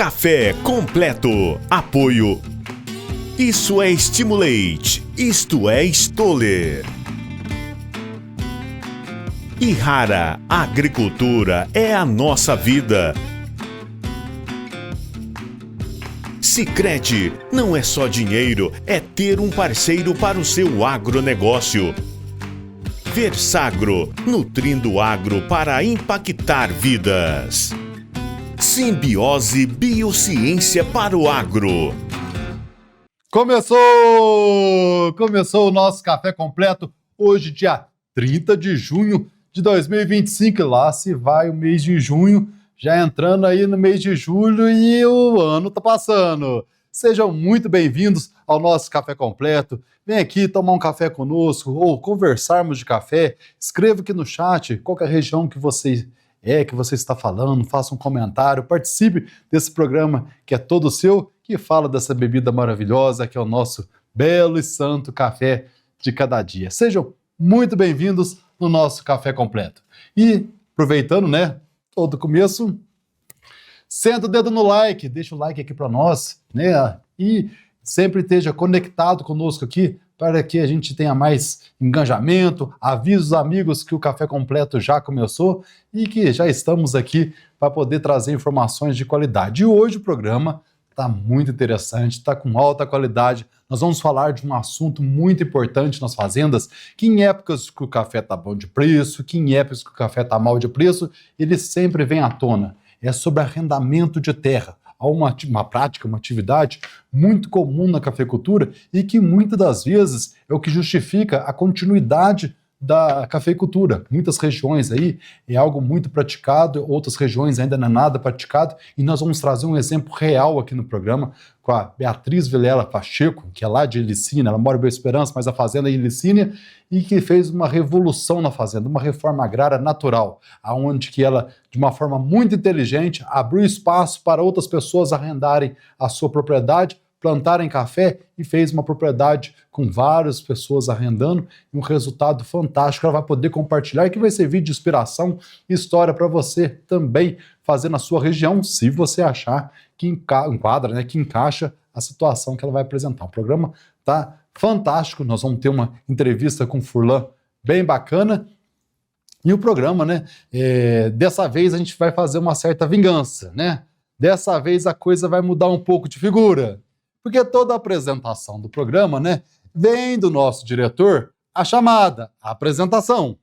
Café completo. Apoio. Isso é Stimulate. Isto é Stoller. E Rara, agricultura é a nossa vida. Sicredi, não é só dinheiro, é ter um parceiro para o seu agronegócio. Versagro, nutrindo o agro para impactar vidas. Simbiose Biociência para o agro. Começou o nosso café completo, hoje dia 30 de junho de 2025, lá se vai o mês de junho, já entrando aí no mês de julho e o ano tá passando. Sejam muito bem-vindos ao nosso café completo. Vem aqui tomar um café conosco ou conversarmos de café. Escreva aqui no chat qual que é a região que você está falando, faça um comentário, participe desse programa que é todo seu, que fala dessa bebida maravilhosa que é o nosso belo e santo café de cada dia. Sejam muito bem-vindos no nosso café completo. E aproveitando, né, todo começo, senta o dedo no like, deixa o like aqui para nós, né, e sempre esteja conectado conosco aqui para que a gente tenha mais engajamento, avise os amigos que o Café Completo já começou e que já estamos aqui para poder trazer informações de qualidade. E hoje o programa está muito interessante, está com alta qualidade. Nós vamos falar de um assunto muito importante nas fazendas, que em épocas que o café está bom de preço, que em épocas que o café está mal de preço, ele sempre vem à tona. É sobre arrendamento de terra. Há uma prática, uma atividade muito comum na cafeicultura e que muitas das vezes é o que justifica a continuidade da cafeicultura. Muitas regiões aí é algo muito praticado, outras regiões ainda não é nada praticado, e nós vamos trazer um exemplo real aqui no programa com a Beatriz Vilela Pacheco, que é lá de Ilicínia, ela mora em Boa Esperança, mas a fazenda é em Ilicínia, e que fez uma revolução na fazenda, uma reforma agrária natural, aonde que ela, de uma forma muito inteligente, abriu espaço para outras pessoas arrendarem a sua propriedade, plantarem café e fez uma propriedade com várias pessoas arrendando, e um resultado fantástico. Ela vai poder compartilhar e que vai servir de inspiração e história para você também fazer na sua região, se você achar que enquadra, né, que encaixa a situação que ela vai apresentar. O programa tá fantástico, nós vamos ter uma entrevista com o Furlan bem bacana, e o programa, né, dessa vez a gente vai fazer uma certa vingança, né? Dessa vez a coisa vai mudar um pouco de figura. Porque toda a apresentação do programa, né, vem do nosso diretor, a chamada, a apresentação.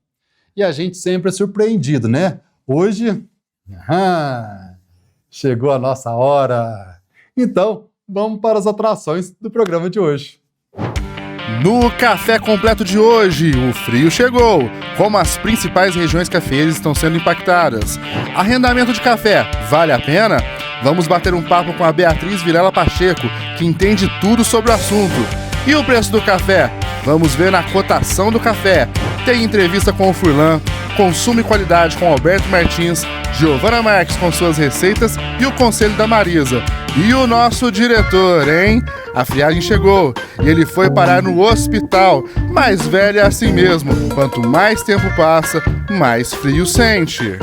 E a gente sempre é surpreendido, né? Hoje, chegou a nossa hora. Então, vamos para as atrações do programa de hoje. No Café Completo de hoje, o frio chegou. Como as principais regiões cafeeiras estão sendo impactadas? Arrendamento de café, vale a pena? Vamos bater um papo com a Beatriz Vilela Pacheco, que entende tudo sobre o assunto. E o preço do café? Vamos ver na cotação do café. Tem entrevista com o Furlan, consumo e qualidade com Alberto Martins, Giovana Marques com suas receitas e o conselho da Marisa. E o nosso diretor, hein? A friagem chegou e ele foi parar no hospital. Mas velho é assim mesmo, quanto mais tempo passa, mais frio sente.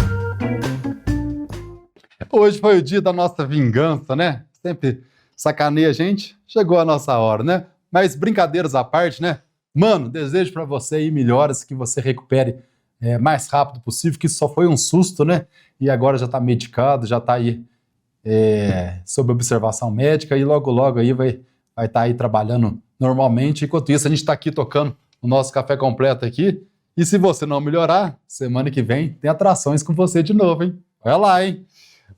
Hoje foi o dia da nossa vingança, né? Sempre sacaneia a gente. Chegou a nossa hora, né? Mas brincadeiras à parte, né? Mano, desejo pra você aí melhoras, que você recupere mais rápido possível, que isso só foi um susto, né? E agora já tá medicado, já tá aí sob observação médica e logo logo aí vai estar aí trabalhando normalmente. Enquanto isso, a gente tá aqui tocando o nosso café completo aqui. E se você não melhorar, semana que vem tem atrações com você de novo, hein? Olha lá, hein?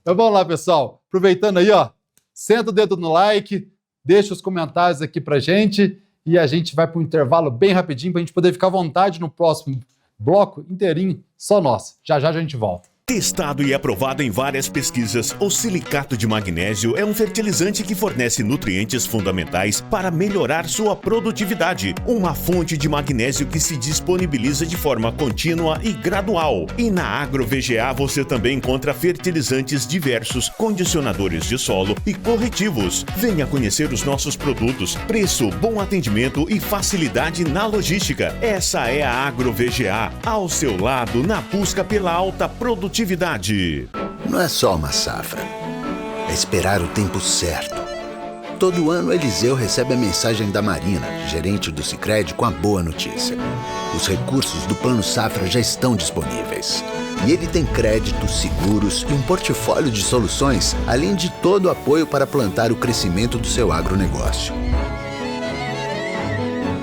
Então vamos lá, pessoal. Aproveitando aí, ó, senta o dedo no like, deixa os comentários aqui pra gente e a gente vai para um intervalo bem rapidinho pra gente poder ficar à vontade no próximo bloco inteirinho, só nós. Já já a gente volta. Testado e aprovado em várias pesquisas, o silicato de magnésio é um fertilizante que fornece nutrientes fundamentais para melhorar sua produtividade. Uma fonte de magnésio que se disponibiliza de forma contínua e gradual. E na AgroVGA você também encontra fertilizantes diversos, condicionadores de solo e corretivos. Venha conhecer os nossos produtos, preço, bom atendimento e facilidade na logística. Essa é a AgroVGA, ao seu lado na busca pela alta produtividade. Não é só uma safra, é esperar o tempo certo. Todo ano, Eliseu recebe a mensagem da Marina, gerente do Sicredi, com a boa notícia. Os recursos do Plano Safra já estão disponíveis. E ele tem créditos, seguros e um portfólio de soluções, além de todo o apoio para plantar o crescimento do seu agronegócio.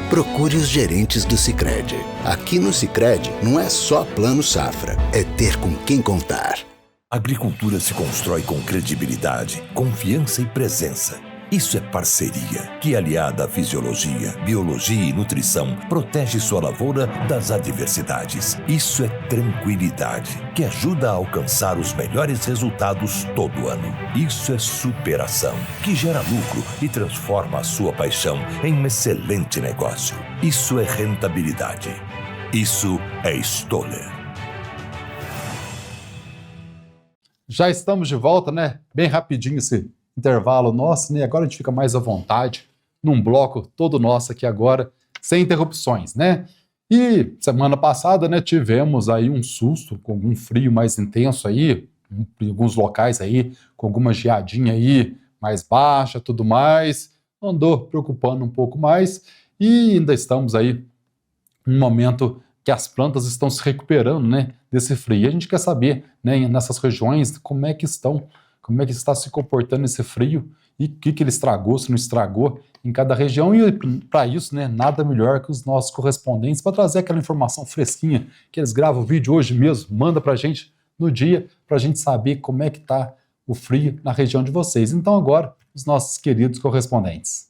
Procure os gerentes do Sicredi. Aqui no Sicredi não é só Plano Safra, é ter com quem contar. A agricultura se constrói com credibilidade, confiança e presença. Isso é parceria, que aliada à fisiologia, biologia e nutrição, protege sua lavoura das adversidades. Isso é tranquilidade, que ajuda a alcançar os melhores resultados todo ano. Isso é superação, que gera lucro e transforma a sua paixão em um excelente negócio. Isso é rentabilidade. Isso é Stoller. Já estamos de volta, né? Bem rapidinho esse intervalo nosso, né? Agora a gente fica mais à vontade, num bloco todo nosso aqui agora, sem interrupções, né? E semana passada, né, tivemos aí um susto com algum frio mais intenso aí, em alguns locais aí, com alguma geadinha aí mais baixa, tudo mais, andou preocupando um pouco mais e ainda estamos aí num momento que as plantas estão se recuperando, né, desse frio. E a gente quer saber, né, nessas regiões, como é que está se comportando esse frio e o que ele estragou, se não estragou em cada região. E para isso, né, nada melhor que os nossos correspondentes para trazer aquela informação fresquinha que eles gravam o vídeo hoje mesmo, manda para a gente no dia, para a gente saber como é que está o frio na região de vocês. Então agora, os nossos queridos correspondentes.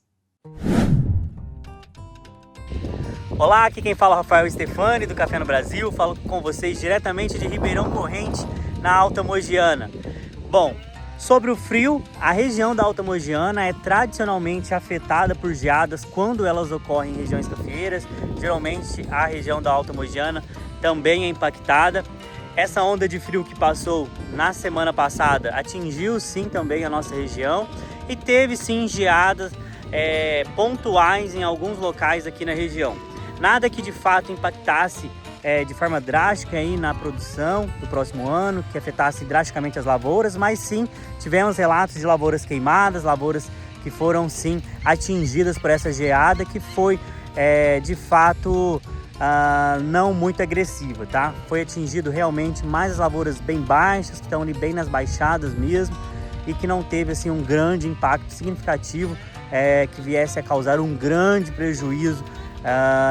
Olá, aqui quem fala é o Rafael Stefani do Café no Brasil, falo com vocês diretamente de Ribeirão Corrente, na Alta Mogiana. Bom, sobre o frio, a região da Alta Mogiana é tradicionalmente afetada por geadas quando elas ocorrem em regiões cafeeiras. Geralmente a região da Alta Mogiana também é impactada. Essa onda de frio que passou na semana passada atingiu sim também a nossa região e teve sim geadas pontuais em alguns locais aqui na região. Nada que de fato impactasse de forma drástica aí na produção do próximo ano, que afetasse drasticamente as lavouras, mas sim tivemos relatos de lavouras queimadas, lavouras que foram sim atingidas por essa geada, que foi de fato não muito agressiva, tá? Foi atingido realmente mais as lavouras bem baixas, que estão ali bem nas baixadas mesmo, e que não teve assim um grande impacto significativo que viesse a causar um grande prejuízo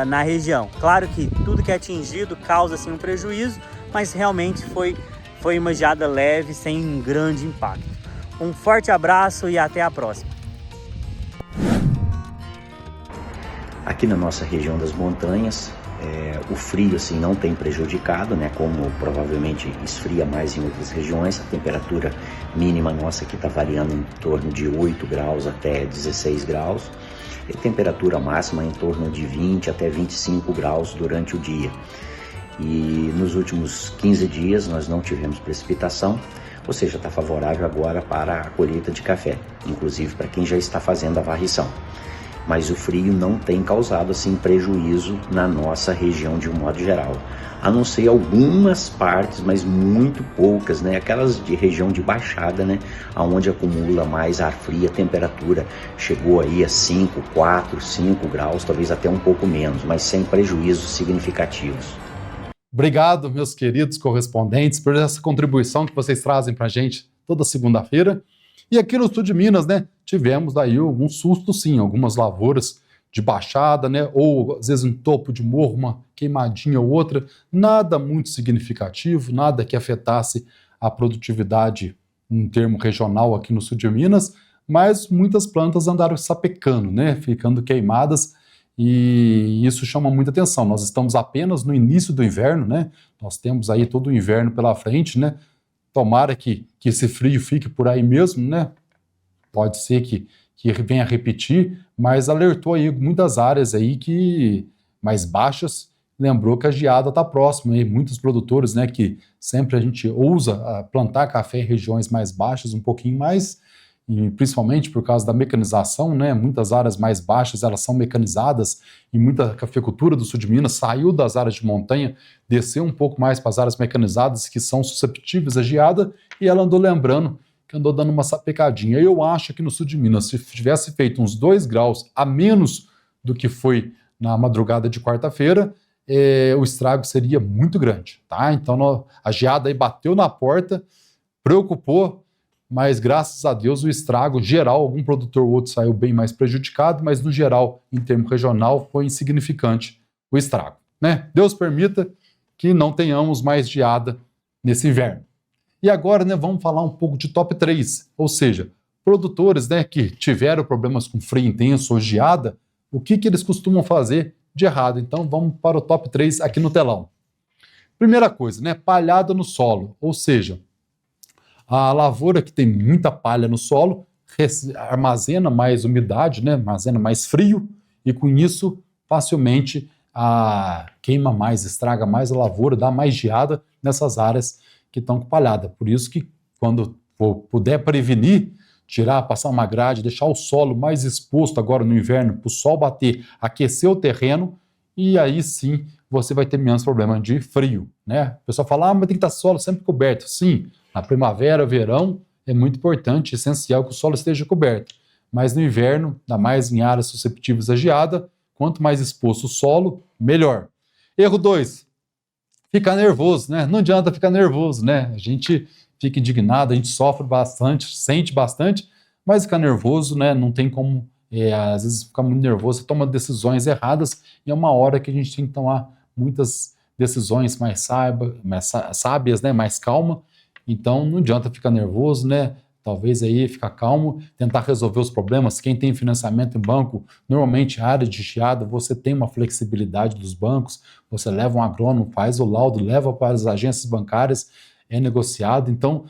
na região. Claro que tudo que é atingido causa assim um prejuízo, mas realmente foi uma geada leve, sem um grande impacto. Um forte abraço e até a próxima. Aqui na nossa região das montanhas, o frio assim não tem prejudicado, né? Como provavelmente esfria mais em outras regiões, a temperatura mínima nossa aqui está variando em torno de 8 graus até 16 graus. E temperatura máxima em torno de 20 até 25 graus durante o dia. E nos últimos 15 dias nós não tivemos precipitação, ou seja, está favorável agora para a colheita de café, inclusive para quem já está fazendo a varrição. Mas o frio não tem causado assim prejuízo na nossa região de um modo geral, a não ser algumas partes, mas muito poucas, né? Aquelas de região de baixada, né? Onde acumula mais ar frio, a temperatura chegou aí a 5, 4, 5 graus, talvez até um pouco menos, mas sem prejuízos significativos. Obrigado, meus queridos correspondentes, por essa contribuição que vocês trazem para a gente toda segunda-feira. E aqui no sul de Minas, né, tivemos daí algum susto, sim, algumas lavouras de baixada, né, ou às vezes um topo de morro, uma queimadinha ou outra, nada muito significativo, nada que afetasse a produtividade em termo regional aqui no sul de Minas, mas muitas plantas andaram sapecando, né, ficando queimadas, e isso chama muita atenção. Nós estamos apenas no início do inverno, né, nós temos aí todo o inverno pela frente, né, tomara que esse frio fique por aí mesmo, né? Pode ser que venha a repetir, mas alertou aí muitas áreas aí mais baixas, lembrou que a geada está próxima, e muitos produtores, né, que sempre a gente ousa plantar café em regiões mais baixas, um pouquinho mais, e principalmente por causa da mecanização, né, muitas áreas mais baixas elas são mecanizadas, e muita cafeicultura do sul de Minas saiu das áreas de montanha, desceu um pouco mais para as áreas mecanizadas que são susceptíveis à geada, e ela andou lembrando que andou dando uma sapecadinha. Eu acho que no sul de Minas, se tivesse feito uns 2 graus a menos do que foi na madrugada de quarta-feira, o estrago seria muito grande, tá? Então a geada aí bateu na porta, preocupou, mas graças a Deus o estrago geral, algum produtor ou outro saiu bem mais prejudicado, mas no geral, em termo regional, foi insignificante o estrago, né? Deus permita que não tenhamos mais geada nesse inverno. E agora, né, vamos falar um pouco de top 3, ou seja, produtores, né, que tiveram problemas com frio intenso ou geada, o que eles costumam fazer de errado. Então vamos para o top 3 aqui no telão. Primeira coisa, né, palhada no solo, ou seja, a lavoura que tem muita palha no solo armazena mais umidade, né, armazena mais frio e com isso facilmente queima mais, estraga mais a lavoura, dá mais geada nessas áreas que estão com palhada. Por isso que quando puder prevenir, passar uma grade, deixar o solo mais exposto agora no inverno para o sol bater, aquecer o terreno e aí sim você vai ter menos problema de frio, né? O pessoal fala, mas tem que estar solo sempre coberto. Sim, na primavera, verão, é muito importante, essencial que o solo esteja coberto. Mas no inverno, ainda mais em áreas susceptíveis à geada, quanto mais exposto o solo, melhor. Erro 2, ficar nervoso, né? Não adianta ficar nervoso, né? A gente fica indignado, a gente sofre bastante, sente bastante, mas ficar nervoso, né? Não tem como, às vezes ficar muito nervoso, você toma decisões erradas e é uma hora que a gente tem que tomar muitas decisões mais sábias, né? Mais calma. Então não adianta ficar nervoso, né? Talvez aí ficar calmo, tentar resolver os problemas. Quem tem financiamento em banco, normalmente área de geada, você tem uma flexibilidade dos bancos, você leva um agrônomo, faz o laudo, leva para as agências bancárias, é negociado. Então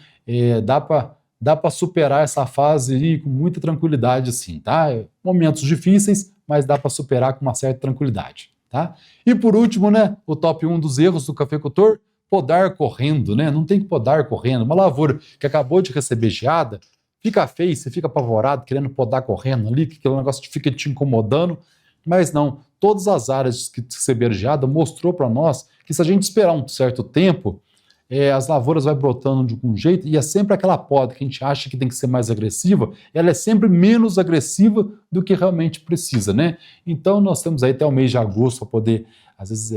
dá para superar essa fase aí com muita tranquilidade, assim, tá? Momentos difíceis, mas dá para superar com uma certa tranquilidade, tá? E por último, né, o top 1 dos erros do cafeicultor, podar correndo, né? Não tem que podar correndo. Uma lavoura que acabou de receber geada, fica feio, você fica apavorado, querendo podar correndo ali, que aquele negócio fica te incomodando, mas não. Todas as áreas que receberam geada mostrou para nós que se a gente esperar um certo tempo, as lavouras vai brotando de algum jeito e é sempre aquela poda que a gente acha que tem que ser mais agressiva, ela é sempre menos agressiva do que realmente precisa, né? Então nós temos aí até o mês de agosto para poder, às vezes,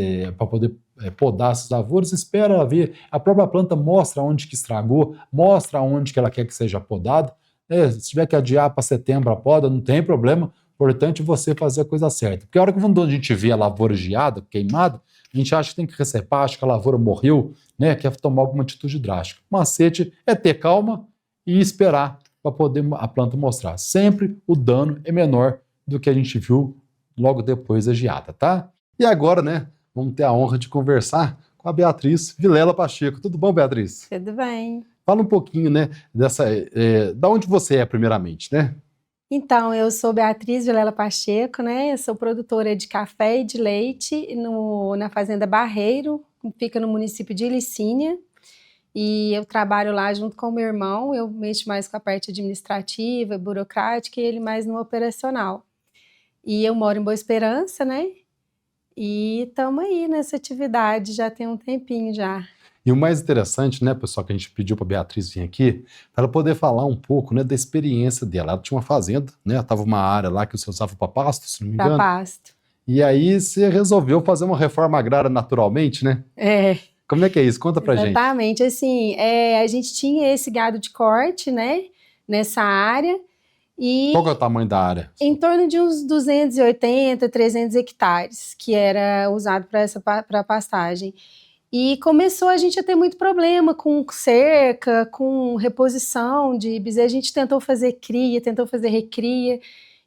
podar essas lavouras, espera ver, a própria planta mostra onde que estragou, mostra onde que ela quer que seja podada, se tiver que adiar para setembro a poda, não tem problema, importante você fazer a coisa certa, porque a hora que a gente vê a lavoura geada, queimada, a gente acha que tem que recepar, acha que a lavoura morreu, né, quer tomar alguma atitude drástica. O macete é ter calma e esperar para poder a planta mostrar. Sempre o dano é menor do que a gente viu logo depois da geada, tá? E agora, né, vamos ter a honra de conversar com a Beatriz Vilela Pacheco. Tudo bom, Beatriz? Tudo bem. Fala um pouquinho, né, da onde você é primeiramente, né? Então, eu sou Beatriz Vilela Pacheco, né? Eu sou produtora de café e de leite na Fazenda Barreiro, que fica no município de Ilicínia. E eu trabalho lá junto com o meu irmão, eu mexo mais com a parte administrativa, burocrática, e ele mais no operacional. E eu moro em Boa Esperança, né? E estamos aí nessa atividade, já tem um tempinho já. E o mais interessante, né, pessoal, que a gente pediu para a Beatriz vir aqui, para ela poder falar um pouco, né, da experiência dela. Ela tinha uma fazenda, né, estava uma área lá que você usava para pasto, se não me engano. Para pasto. E aí você resolveu fazer uma reforma agrária naturalmente, né? É. Como é que é isso? Conta pra gente. Exatamente, assim, a gente tinha esse gado de corte, né, nessa área. E qual que é o tamanho da área? Em torno de uns 280, 300 hectares, que era usado para pastagem. E começou a gente a ter muito problema com cerca, com reposição de bezerro. A gente tentou fazer cria, tentou fazer recria,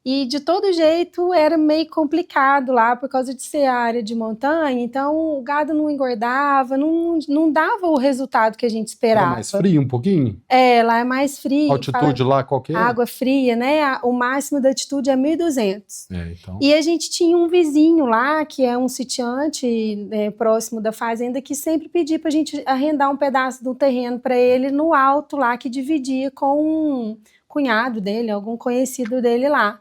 e de todo jeito era meio complicado lá, por causa de ser área de montanha, então o gado não engordava, não dava o resultado que a gente esperava. Era mais frio um pouquinho? Lá é mais frio. Altitude lá qual que é? Água fria, né? O máximo da altitude é 1.200. Então. E a gente tinha um vizinho lá, que é um sitiante próximo da fazenda, que sempre pedia pra gente arrendar um pedaço do terreno para ele no alto lá, que dividia com um cunhado dele, algum conhecido dele lá.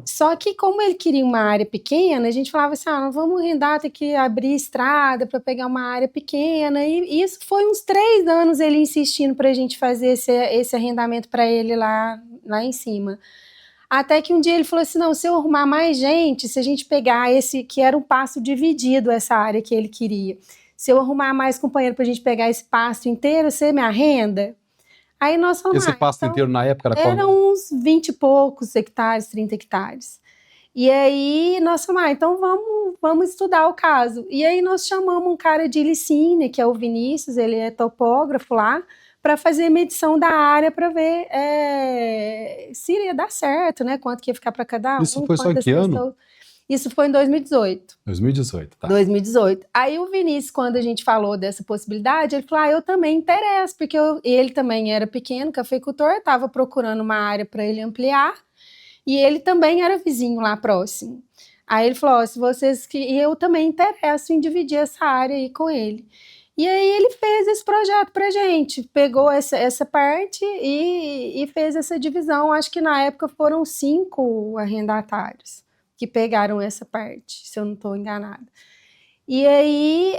Só que como ele queria uma área pequena, a gente falava assim, não vamos arrendar, tem que abrir estrada para pegar uma área pequena, e isso foi uns 3 anos ele insistindo para a gente fazer esse arrendamento para ele lá em cima. Até que um dia ele falou assim, não, se eu arrumar mais gente, se a gente pegar esse, que era um pasto dividido, essa área que ele queria, se eu arrumar mais companheiro para a gente pegar esse pasto inteiro, você me arrenda? Aí nós falamos, Esse pasto então, inteiro na época era eram uns 20 e poucos hectares, 30 hectares. E aí nós falamos, então vamos estudar o caso. E aí nós chamamos um cara de Licínea, que é o Vinícius, ele é topógrafo lá, para fazer medição da área para ver se iria dar certo, né? Quanto que ia ficar para cada um. Isso foi só em que ano? Isso foi em 2018. 2018, tá. 2018. Aí o Vinícius, quando a gente falou dessa possibilidade, ele falou, eu também interesso, porque ele também era pequeno, cafeicultor, estava procurando uma área para ele ampliar, e ele também era vizinho lá próximo. Aí ele falou, se vocês e eu também interesso em dividir essa área aí com ele. E aí ele fez esse projeto pra gente, pegou essa parte e fez essa divisão. Acho que na época foram 5 arrendatários que pegaram essa parte, se eu não estou enganada. E aí,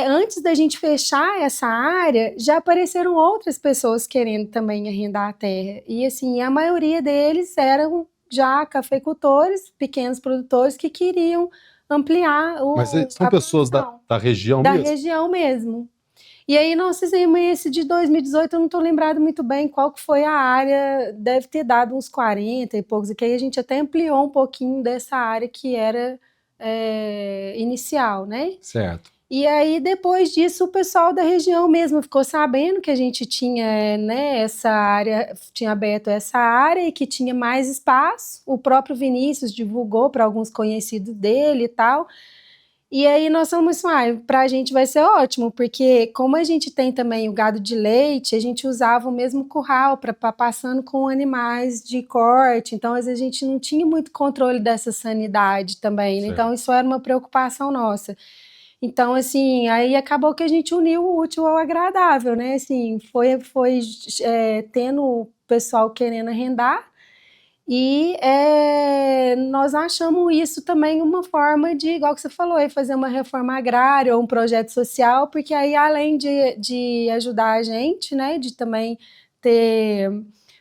antes da gente fechar essa área, já apareceram outras pessoas querendo também arrendar a terra. E assim, a maioria deles eram já cafeicultores, pequenos produtores que queriam ampliar Mas são pessoas da região mesmo? Da região mesmo. E aí nós fizemos esse de 2018, eu não estou lembrado muito bem qual que foi a área, deve ter dado uns 40 e poucos, que aí a gente até ampliou um pouquinho dessa área que era inicial, né? Certo. E aí, depois disso, o pessoal da região mesmo ficou sabendo que a gente tinha, né, essa área, tinha aberto essa área e que tinha mais espaço. O próprio Vinícius divulgou para alguns conhecidos dele e tal. E aí nós falamos assim, para a gente vai ser ótimo, porque como a gente tem também o gado de leite, a gente usava o mesmo curral para passando com animais de corte, então às vezes a gente não tinha muito controle dessa sanidade também, né? Então isso era uma preocupação nossa. Então, assim, aí acabou que a gente uniu o útil ao agradável, né? Assim, foi tendo o pessoal querendo arrendar e nós achamos isso também uma forma de, igual que você falou, fazer uma reforma agrária ou um projeto social, porque aí além de ajudar a gente, né, de também ter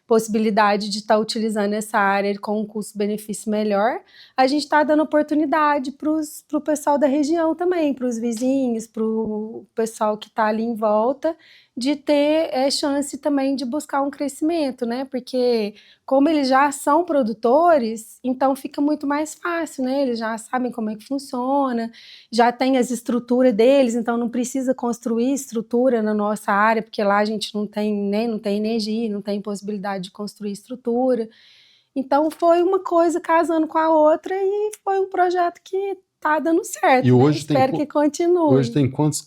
possibilidade de estar utilizando essa área com um custo-benefício melhor, a gente está dando oportunidade para o pessoal da região também, para os vizinhos, para o pessoal que está ali em volta, de ter chance também de buscar um crescimento, né? Porque como eles já são produtores, então fica muito mais fácil, né? Eles já sabem como é que funciona, já tem as estruturas deles, então não precisa construir estrutura na nossa área, porque lá a gente não tem, né, não tem energia, não tem possibilidade de construir estrutura. Então foi uma coisa casando com a outra e foi um projeto que tá dando certo. E hoje espero que continue. Hoje tem quantos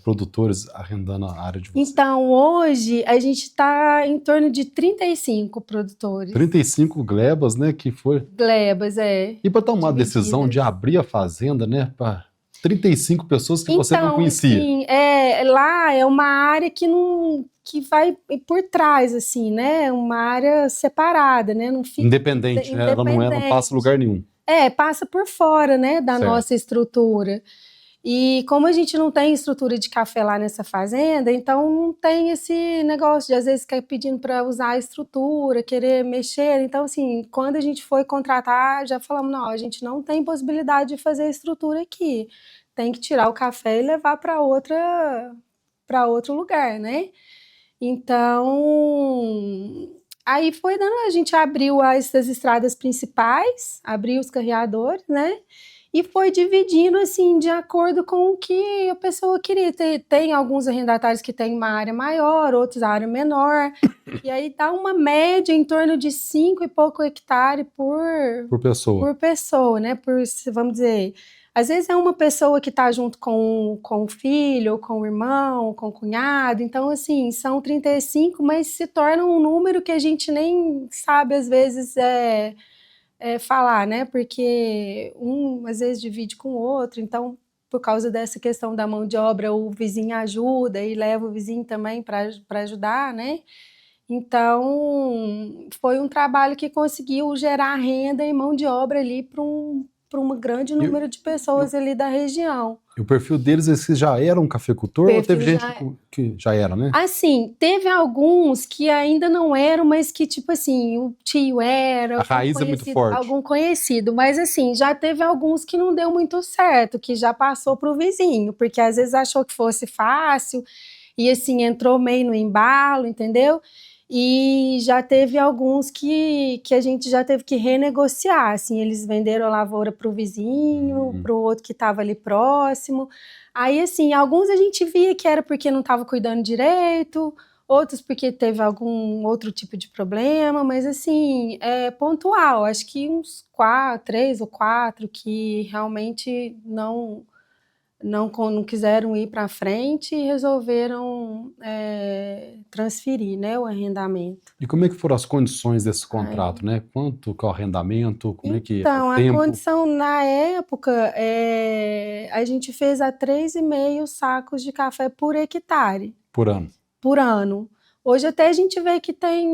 produtores arrendando a área de vocês? Então, hoje a gente está em torno de 35 produtores. 35 glebas, né? Que foi. Glebas, E para tomar a decisão de abrir a fazenda, né? Para 35 pessoas que você não conhecia. Sim, lá é uma área que vai por trás, assim, né? Uma área separada, né? Não fica independente, né? Ela não passa em lugar nenhum. Passa por fora, né, da nossa estrutura. E como a gente não tem estrutura de café lá nessa fazenda, então não tem esse negócio de às vezes ficar pedindo para usar a estrutura, querer mexer. Então, assim, quando a gente foi contratar, já falamos, não, a gente não tem possibilidade de fazer a estrutura aqui. Tem que tirar o café e levar para outro lugar, né? Então, aí foi dando, a gente abriu as estradas principais, abriu os carreadores, né? E foi dividindo, assim, de acordo com o que a pessoa queria. Tem alguns arrendatários que têm uma área maior, outros área menor. E aí dá uma média em torno de 5 e pouco hectares por pessoa. Por pessoa, né? Vamos dizer, às vezes é uma pessoa que está junto com o filho, ou com o irmão, com o cunhado. Então, assim, são 35, mas se torna um número que a gente nem sabe, às vezes, falar, né? Porque um, às vezes, divide com o outro. Então, por causa dessa questão da mão de obra, o vizinho ajuda e leva o vizinho também para ajudar, né? Então, foi um trabalho que conseguiu gerar renda e mão de obra ali para um grande número de pessoas ali da região. E o perfil deles, esses já eram cafeicultor ou teve gente que já era, né? Assim, teve alguns que ainda não eram, mas que, tipo assim, o tio era. A raiz é muito forte. Algum conhecido. Mas, assim, já teve alguns que não deu muito certo, que já passou para o vizinho, porque às vezes achou que fosse fácil e, assim, entrou meio no embalo, entendeu? E já teve alguns que a gente já teve que renegociar, assim, eles venderam a lavoura para o vizinho, para o outro que estava ali próximo. Aí, assim, alguns a gente via que era porque não estava cuidando direito, outros porque teve algum outro tipo de problema, mas, assim, é pontual. Acho que uns 3 ou 4 que realmente não quiseram ir para frente e resolveram transferir, né, o arrendamento. E como é que foram as condições desse contrato, né? Quanto que é o arrendamento? Como é que Então, é o a tempo? condição na época, a gente fez a 3,5 sacos de café por hectare. Por ano. Por ano. Hoje até a gente vê que tem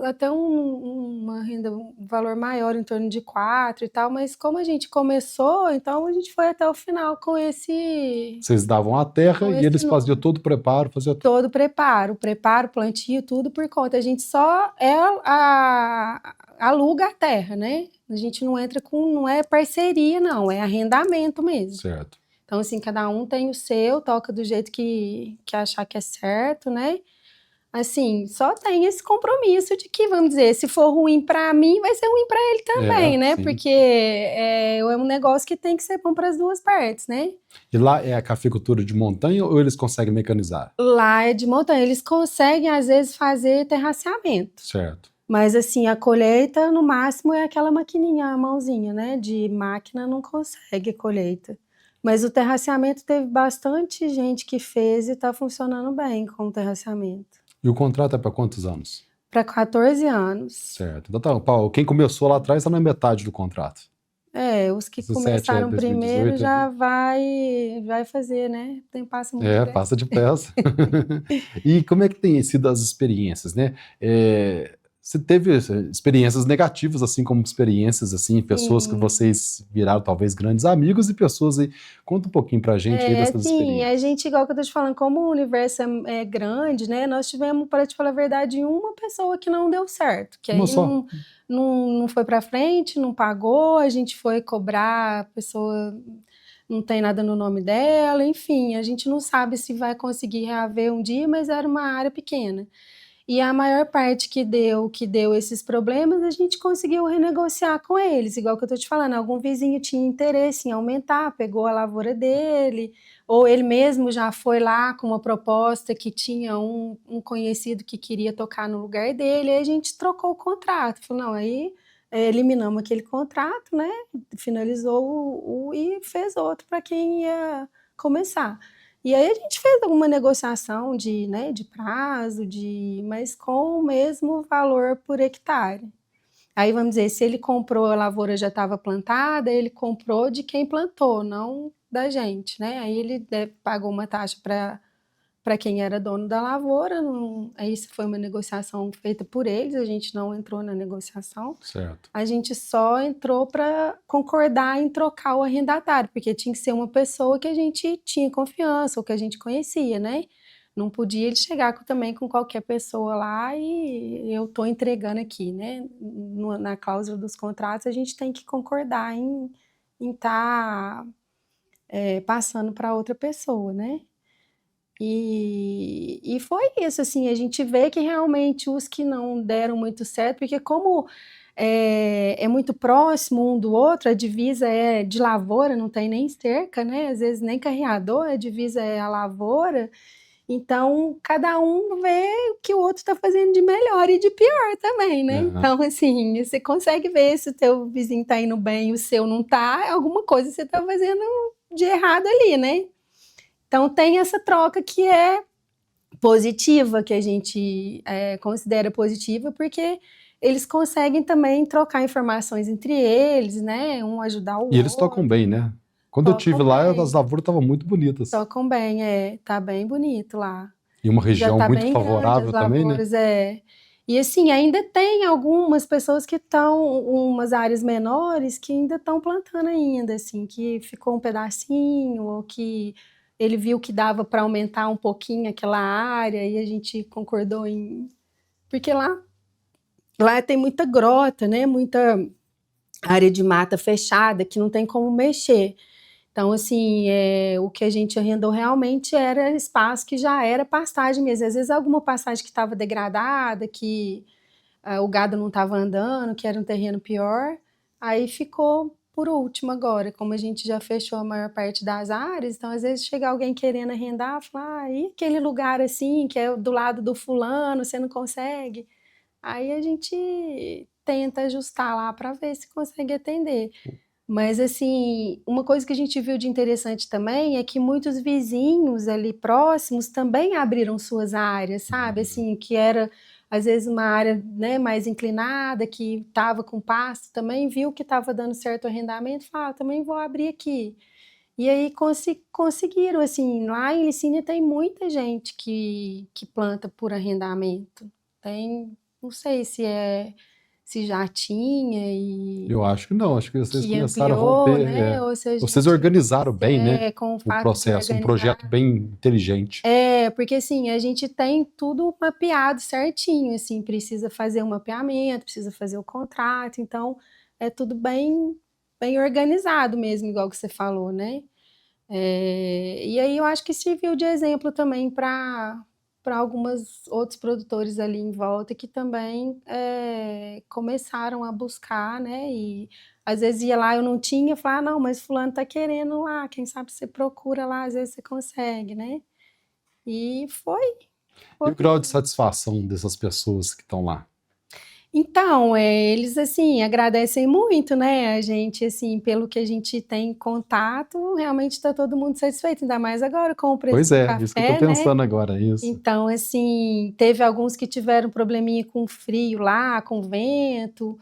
até uma renda, um valor maior, em torno de 4 e tal, mas como a gente começou, então a gente foi até o final com esse... Vocês davam a terra e eles faziam todo o preparo, Todo o preparo, plantio, tudo por conta. A gente só aluga a terra, né? A gente não entra não é parceria, não, é arrendamento mesmo. Certo. Então, assim, cada um tem o seu, toca do jeito que achar que é certo, né? Assim, só tem esse compromisso de que, vamos dizer, se for ruim para mim, vai ser ruim para ele também, né? Sim. Porque é um negócio que tem que ser bom para as duas partes, né? E lá é a cafeicultura de montanha ou eles conseguem mecanizar? Lá é de montanha, eles conseguem, às vezes, fazer terraceamento. Certo. Mas, assim, a colheita, no máximo, é aquela maquininha, a mãozinha, né? De máquina não consegue colheita. Mas o terraceamento teve bastante gente que fez e está funcionando bem com o terraceamento. E o contrato é para quantos anos? Para 14 anos. Certo. Então, Paulo, quem começou lá atrás está na metade do contrato. Os que começaram primeiro já vai fazer, né? Passa muito depressa. Passa depressa. E como é que tem sido as experiências, né? Você teve experiências negativas, assim como experiências, assim, pessoas que vocês viraram talvez grandes amigos e pessoas aí. Conta um pouquinho pra gente aí dessas experiências. A gente, igual que eu tô te falando, como o universo é grande, né? Nós tivemos, para te falar a verdade, uma pessoa que não deu certo. Que aí não foi pra frente, não pagou, a gente foi cobrar, a pessoa não tem nada no nome dela, enfim, a gente não sabe se vai conseguir reaver um dia, mas era uma área pequena. E a maior parte que deu esses problemas, a gente conseguiu renegociar com eles. Igual que eu tô te falando, algum vizinho tinha interesse em aumentar, pegou a lavoura dele, ou ele mesmo já foi lá com uma proposta que tinha um conhecido que queria tocar no lugar dele, aí a gente trocou o contrato. Falou, não, aí eliminamos aquele contrato, né? Finalizou e fez outro para quem ia começar. E aí a gente fez alguma negociação de prazo, mas com o mesmo valor por hectare. Aí, vamos dizer, se ele comprou, a lavoura já estava plantada, ele comprou de quem plantou, não da gente, né? Aí ele pagou uma taxa para quem era dono da lavoura, aí isso foi uma negociação feita por eles, a gente não entrou na negociação. Certo. A gente só entrou para concordar em trocar o arrendatário, porque tinha que ser uma pessoa que a gente tinha confiança, ou que a gente conhecia, né? Não podia ele chegar também com qualquer pessoa lá e eu estou entregando aqui, né? Na cláusula dos contratos, a gente tem que concordar em estar passando para outra pessoa, né? E foi isso, assim, a gente vê que realmente os que não deram muito certo, porque como é muito próximo um do outro, a divisa é de lavoura, não tem nem cerca, né? Às vezes nem carreador, a divisa é a lavoura. Então, cada um vê o que o outro está fazendo de melhor e de pior também, né? Uhum. Então, assim, você consegue ver se o teu vizinho está indo bem e o seu não está, alguma coisa você está fazendo de errado ali, né? Então, tem essa troca que é positiva, que a gente considera positiva, porque eles conseguem também trocar informações entre eles, né? Um ajudar o outro. E eles tocam bem, né? Quando eu estive lá, as lavouras estavam muito bonitas. Tocam bem, tá bem bonito lá. E uma já região está muito bem grande as favorável também, né? lavouras, E assim, ainda tem algumas pessoas que estão, umas áreas menores, que ainda estão plantando ainda, assim, que ficou um pedacinho, ou que ele viu que dava para aumentar um pouquinho aquela área, e a gente concordou em... Porque lá tem muita grota, né? Muita área de mata fechada, que não tem como mexer. Então, assim, o que a gente arrendou realmente era espaço que já era pastagem mesmo. Às vezes alguma pastagem que estava degradada, que o gado não estava andando, que era um terreno pior, aí ficou por último agora. Como a gente já fechou a maior parte das áreas, então às vezes chega alguém querendo arrendar, fala, e aquele lugar assim, que é do lado do fulano, você não consegue? Aí a gente tenta ajustar lá para ver se consegue atender. Mas, assim, uma coisa que a gente viu de interessante também é que muitos vizinhos ali próximos também abriram suas áreas, sabe? Assim, que era, às vezes, uma área, né, mais inclinada, que estava com pasto, também viu que estava dando certo arrendamento, falou, também vou abrir aqui. E aí conseguiram, assim, lá em Licínia tem muita gente que planta por arrendamento. Tem, não sei se já tinha e Eu acho que não, acho que vocês que começaram a ampliou, romper. né? Ou se a Vocês gente organizaram bem, né? com o O fato de processo, um organizar. projeto bem inteligente. Porque assim, a gente tem tudo mapeado certinho, assim, precisa fazer um mapeamento, precisa fazer o contrato, então é tudo bem organizado mesmo, igual que você falou, né? E aí eu acho que serviu de exemplo também para alguns outros produtores ali em volta que também começaram a buscar, né? E às vezes ia lá, eu não tinha, falava, não, mas fulano tá querendo lá, quem sabe você procura lá, às vezes você consegue, né? E foi. E o grau de satisfação dessas pessoas que estão lá? Então, eles, assim, agradecem muito, né, a gente, assim, pelo que a gente tem contato, realmente está todo mundo satisfeito, ainda mais agora com o preço Pois do é, isso que eu café, tô né? pensando agora, isso. Então, assim, teve alguns que tiveram probleminha com frio lá, com vento,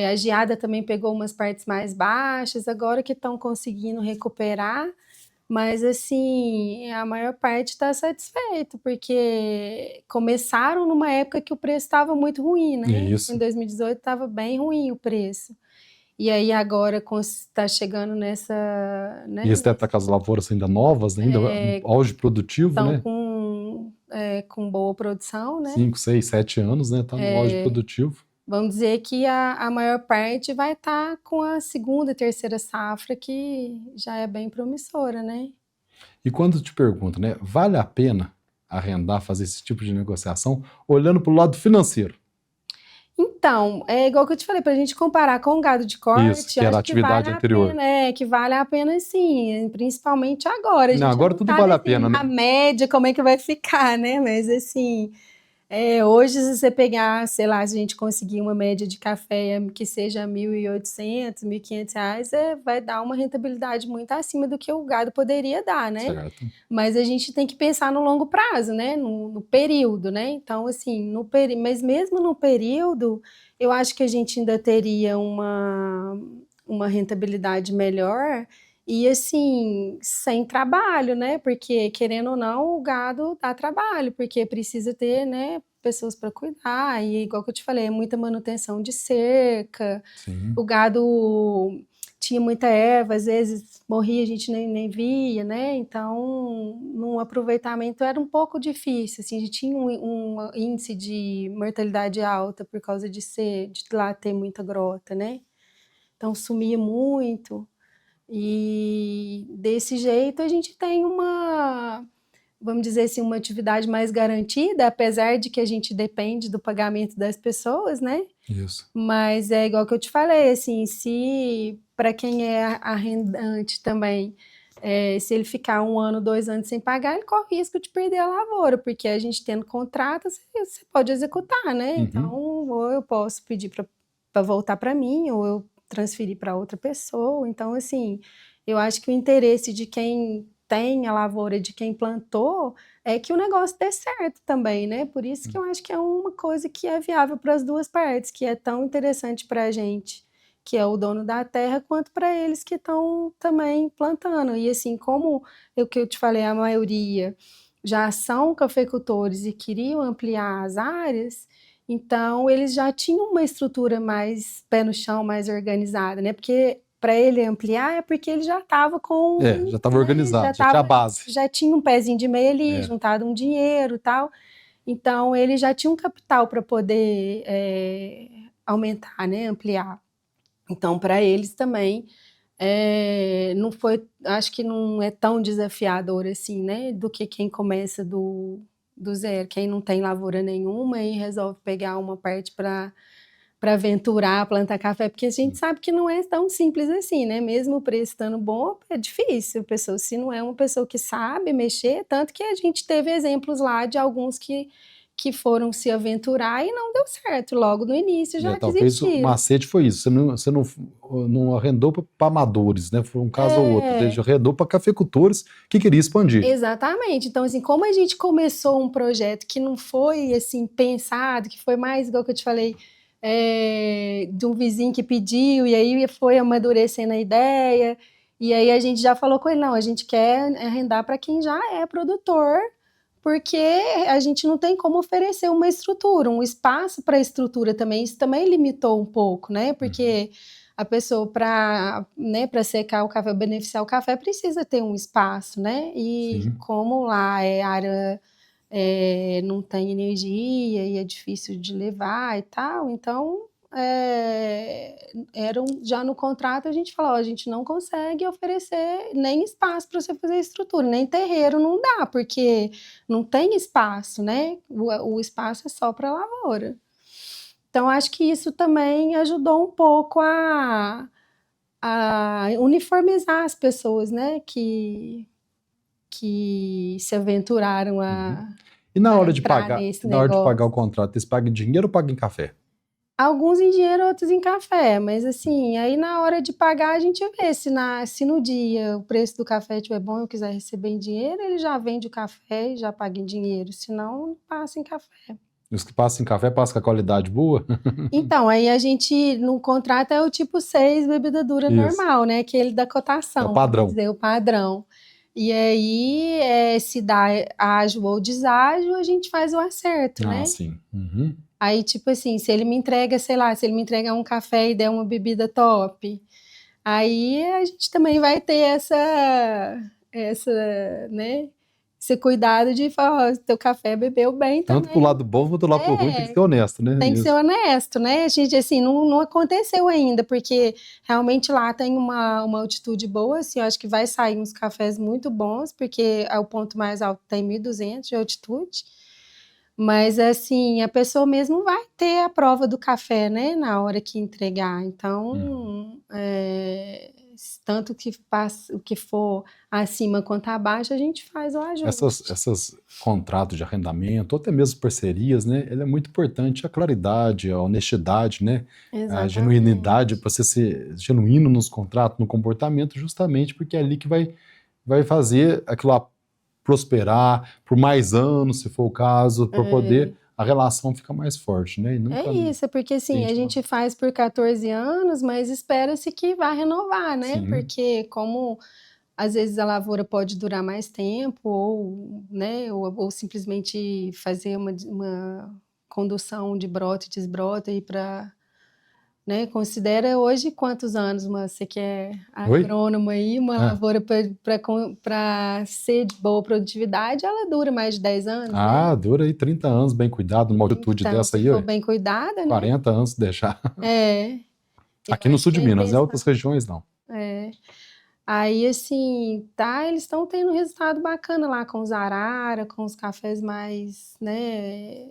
a geada também pegou umas partes mais baixas, agora que estão conseguindo recuperar, mas, assim, a maior parte está satisfeito, porque começaram numa época que o preço estava muito ruim, né? Isso. Em 2018 estava bem ruim o preço. E aí agora está chegando nessa, né? E esse deve estar com as lavouras ainda novas, ainda auge produtivo, Estão né? com boa produção, né? 5, 6, 7 anos, né? Tá no auge produtivo. Vamos dizer que a maior parte vai estar com a segunda e terceira safra, que já é bem promissora, né? E quando te pergunto, né? Vale a pena arrendar, fazer esse tipo de negociação, olhando para o lado financeiro? Então, é igual que eu te falei, para a gente comparar com o gado de corte, Isso, que era a atividade anterior. Que vale a pena sim, principalmente agora. A gente Não, agora não tudo sabe, vale a assim, pena, né? a média, como é que vai ficar, né? Mas assim, hoje se você pegar, sei lá, se a gente conseguir uma média de café que seja R$ 1.800, R$ 1.500, vai dar uma rentabilidade muito acima do que o gado poderia dar, né? Certo. Mas a gente tem que pensar no longo prazo, né? No período, né? Então, assim, mas mesmo no período, eu acho que a gente ainda teria uma rentabilidade melhor e, assim, sem trabalho, né? Porque, querendo ou não, o gado dá trabalho, porque precisa ter, né, pessoas para cuidar. E, igual que eu te falei, é muita manutenção de cerca. Sim. O gado tinha muita erva, às vezes morria, a gente nem via, né? Então, no aproveitamento era um pouco difícil, assim, a gente tinha um índice de mortalidade alta por causa de lá ter muita grota, né? Então, sumia muito. E desse jeito a gente tem vamos dizer assim, uma atividade mais garantida, apesar de que a gente depende do pagamento das pessoas, né? Isso. Mas é igual que eu te falei, assim, se para quem é arrendante também, se ele ficar 1 ano, 2 anos sem pagar, ele corre o risco de perder a lavoura, porque a gente tendo contrato, você pode executar, né? Uhum. Então, ou eu posso pedir para voltar para mim, ou eu transferir para outra pessoa. Então, assim, eu acho que o interesse de quem tem a lavoura, de quem plantou, é que o negócio dê certo também, né? Por isso que eu acho que é uma coisa que é viável para as duas partes, que é tão interessante para a gente, que é o dono da terra, quanto para eles que estão também plantando. E assim, como que eu te falei, a maioria já são cafeicultores e queriam ampliar as áreas, então eles já tinham uma estrutura mais pé no chão, mais organizada, né? Porque para ele ampliar é porque ele já estava com... Já estava organizado, já tinha a base. Já tinha um pezinho de meia ali, É. juntado um dinheiro e tal. Então ele já tinha um capital para poder aumentar, né? Ampliar. Então para eles também não foi, acho que não é tão desafiador assim, né? Do que quem começa do zero, quem não tem lavoura nenhuma e resolve pegar uma parte para aventurar, plantar café, porque a gente sabe que não é tão simples assim, né? Mesmo o preço estando bom, é difícil, pessoa, se não é uma pessoa que sabe mexer, tanto que a gente teve exemplos lá de alguns que foram se aventurar e não deu certo, logo no início já Talvez o desistiram. macete foi isso, você não arrendou para amadores, né? Foi um caso ou outro, você arrendou para cafeicultores que queriam expandir. Exatamente, então assim, como a gente começou um projeto que não foi assim pensado, que foi mais igual que eu te falei, de um vizinho que pediu e aí foi amadurecendo a ideia, e aí a gente já falou com ele, não, a gente quer arrendar para quem já é produtor, porque a gente não tem como oferecer uma estrutura, um espaço para a estrutura também, isso também limitou um pouco, né, porque a pessoa para secar o café, beneficiar o café, precisa ter um espaço, né, e Sim. como lá é área... não tem energia e é difícil de levar e tal, então já no contrato a gente falou, a gente não consegue oferecer nem espaço para você fazer estrutura, nem terreiro não dá, porque não tem espaço, né? O espaço é só para lavoura. Então acho que isso também ajudou um pouco a uniformizar as pessoas, né? Que se aventuraram a... E na hora de entrar pagar, nesse na hora de negócio. pagar o contrato, eles pagam em dinheiro ou pagam em café? Alguns em dinheiro, outros em café, mas assim, aí na hora de pagar a gente vê se no dia o preço do café estiver bom e eu quiser receber em dinheiro, ele já vende o café e já paga em dinheiro, senão passa em café. Os que passam em café passam com a qualidade boa? Então, aí a gente, no contrato é o tipo 6 bebida dura Isso. normal, né? Aquele da cotação. É o padrão. Vamos dizer, o padrão. E aí, se dá ágio ou deságio, a gente faz o acerto, né? Sim. Uhum. Aí, tipo assim, se ele me entrega, sei lá, se ele me entrega um café e der uma bebida top, aí a gente também vai ter né, esse cuidado de falar, ó, teu café bebeu bem também. Tanto pro lado bom quanto do lado pro ruim, tem que ser honesto, né? Tem que ser honesto, né? A gente, assim, não aconteceu ainda, porque realmente lá tem uma altitude boa, assim, eu acho que vai sair uns cafés muito bons, porque o ponto mais alto tem 1.200 de altitude, mas, assim, a pessoa mesmo vai ter a prova do café, né, na hora que entregar, então, tanto o que for acima quanto abaixo, a gente faz o ajuste. Esses contratos de arrendamento, ou até mesmo parcerias, né? Ele é muito importante a claridade, a honestidade, né? Exatamente. A genuinidade, para você ser genuíno nos contratos, no comportamento, justamente porque é ali que vai fazer aquilo lá prosperar por mais anos, se for o caso, para poder a relação ficar mais forte, né? E nunca isso, porque assim, a gente faz por 14 anos, mas espera-se que vá renovar, né? Sim. Porque como às vezes a lavoura pode durar mais tempo, ou, né, ou simplesmente fazer uma condução de brota e desbrota aí para, né, considera hoje quantos anos você que é agrônomo aí, uma lavoura para ser de boa produtividade, ela dura mais de 10 anos, né? Dura aí 30 anos bem cuidado, numa altitude Então, dessa aí, se for bem cuidada, né? 40 anos se deixar. Aqui Eu no acho sul de que é Minas, pensar. outras regiões não. Aí, assim, eles estão tendo um resultado bacana lá com os arara, com os cafés mais, né,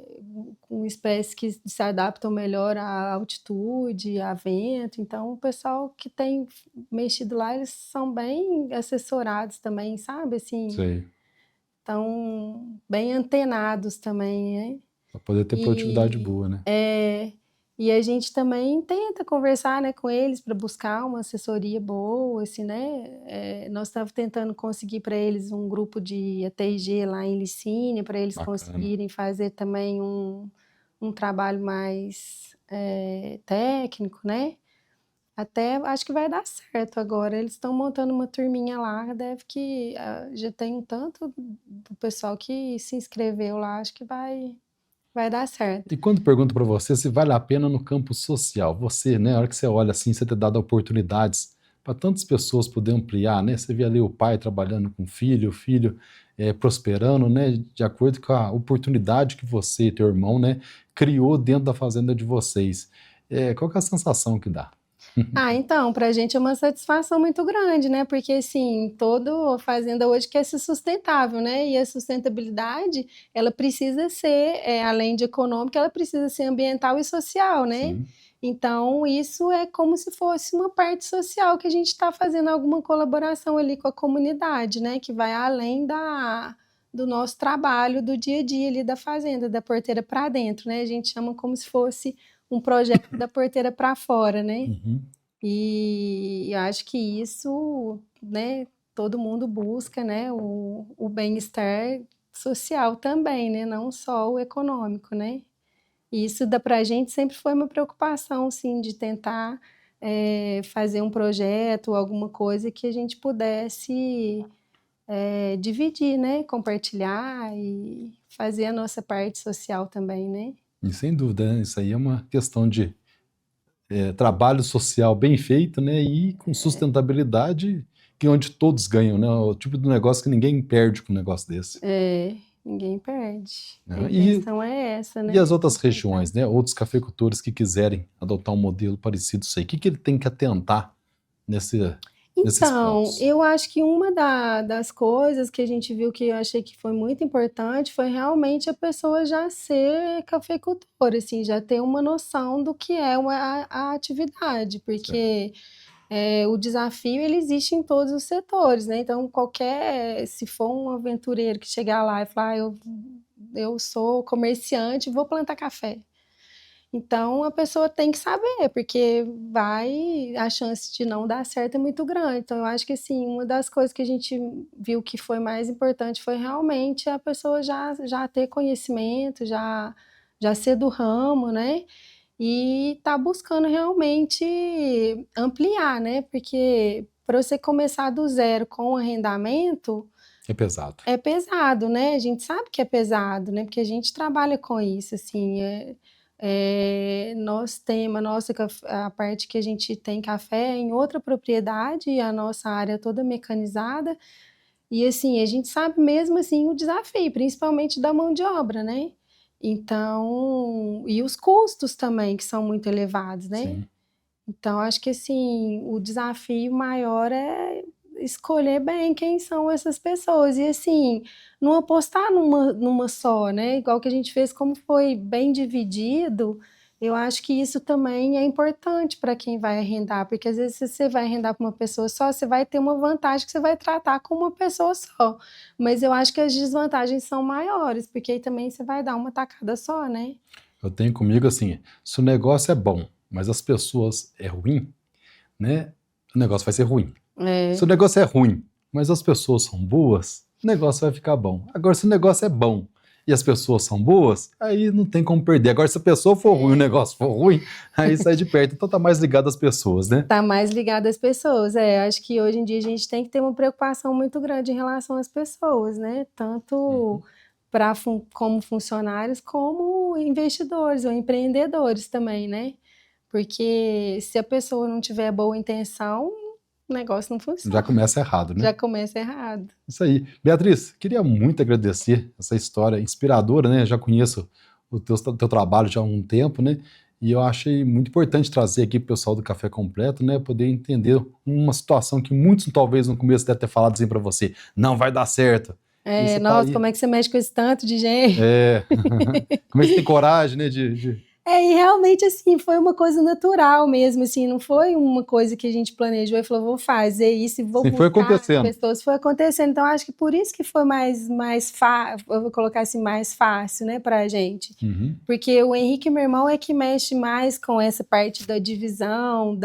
com espécies que se adaptam melhor à altitude, a vento. Então, o pessoal que tem mexido lá, eles são bem assessorados também, sabe? Assim, Sei. estão bem antenados também, né? Para poder ter produtividade boa, né? E a gente também tenta conversar, né, com eles para buscar uma assessoria boa, assim, né? Nós estávamos tentando conseguir para eles um grupo de ATG lá em Licínia, para eles conseguirem fazer também um trabalho mais técnico, né? Até acho que vai dar certo agora. Eles estão montando uma turminha lá, deve que já tem um tanto do pessoal que se inscreveu lá, acho que vai dar certo. E quando pergunto para você se vale a pena no campo social, você, né, a hora que você olha assim, você ter dado oportunidades para tantas pessoas poder ampliar, né? Você vê ali o pai trabalhando com o filho prosperando, né, de acordo com a oportunidade que você e teu irmão, né, criou dentro da fazenda de vocês. Qual que é a sensação que dá? Então, para a gente é uma satisfação muito grande, né? Porque, assim, toda fazenda hoje quer ser sustentável, né? E a sustentabilidade, ela precisa ser, além de econômica, ela precisa ser ambiental e social, né? Sim. Então, isso é como se fosse uma parte social que a gente está fazendo alguma colaboração ali com a comunidade, né? Que vai além do nosso trabalho do dia a dia ali da fazenda, da porteira para dentro, né? A gente chama como se fosse um projeto da porteira para fora, né? Uhum. E eu acho que isso, né, todo mundo busca, né, o bem-estar social também, né, não só o econômico, né. E isso para a gente sempre foi uma preocupação, sim, de tentar fazer um projeto, alguma coisa que a gente pudesse dividir, né, compartilhar e fazer a nossa parte social também, né. E sem dúvida, né, isso aí é uma questão de trabalho social bem feito, né, e com sustentabilidade, que é onde todos ganham, né, o tipo de negócio que ninguém perde com um negócio desse. Ninguém perde. A E intenção é essa, né. E as outras regiões, né, outros cafeicultores que quiserem adotar um modelo parecido isso aí, o que ele tem que atentar nesses Então, pontos? eu acho que uma das coisas que a gente viu que eu achei que foi muito importante foi realmente a pessoa já ser cafeicultora, assim, já ter uma noção do que é a atividade, porque o desafio ele existe em todos os setores, né? Então, se for um aventureiro que chegar lá e falar, eu sou comerciante, vou plantar café. Então a pessoa tem que saber, porque a chance de não dar certo é muito grande. Então eu acho que assim, uma das coisas que a gente viu que foi mais importante foi realmente a pessoa já ter conhecimento, já ser do ramo, né? E tá buscando realmente ampliar, né? Porque para você começar do zero com o arrendamento, É pesado. é pesado, né? A gente sabe que é pesado, né? Porque a gente trabalha com isso, assim. Nós temos a parte que a gente tem café em outra propriedade, e a nossa área é toda mecanizada. E assim, a gente sabe mesmo assim o desafio, principalmente da mão de obra, né? Então, e os custos também, que são muito elevados, né? Sim. Então, acho que assim, o desafio maior é escolher bem quem são essas pessoas e assim, não apostar numa só, né? Igual que a gente fez, como foi bem dividido, eu acho que isso também é importante para quem vai arrendar, porque às vezes se você vai arrendar para uma pessoa só, você vai ter uma vantagem que você vai tratar com uma pessoa só. Mas eu acho que as desvantagens são maiores, porque aí também você vai dar uma tacada só, né? Eu tenho comigo assim, se o negócio é bom, mas as pessoas é ruim, né, o negócio vai ser ruim. Se o negócio é ruim, mas as pessoas são boas, o negócio vai ficar bom. Agora, se o negócio é bom e as pessoas são boas, aí não tem como perder. Agora, se a pessoa for ruim e o negócio for ruim, aí sai de perto. Então tá mais ligado às pessoas, né? Tá mais ligado às pessoas, acho que hoje em dia a gente tem que ter uma preocupação muito grande em relação às pessoas, né? Tanto como funcionários, como investidores ou empreendedores também, né? Porque se a pessoa não tiver boa intenção, o negócio não funciona. Já começa errado, né? Já começa errado. Isso aí. Beatriz, queria muito agradecer essa história inspiradora, né? Já conheço o teu trabalho já há um tempo, né? E eu achei muito importante trazer aqui para o pessoal do Café Completo, né? Poder entender uma situação que muitos talvez no começo devem ter falado assim para você, não vai dar certo. Nossa, como é que você mexe com esse tanto de gente? Como é que você tem coragem, né? E realmente, assim, foi uma coisa natural mesmo, assim, não foi uma coisa que a gente planejou e falou, vou fazer isso e vou foi acontecendo. Pessoas, foi acontecendo. Então, acho que por isso que foi mais fácil, eu vou colocar assim, mais fácil, né, pra gente. Porque o Henrique, meu irmão, é que mexe mais com essa parte da divisão,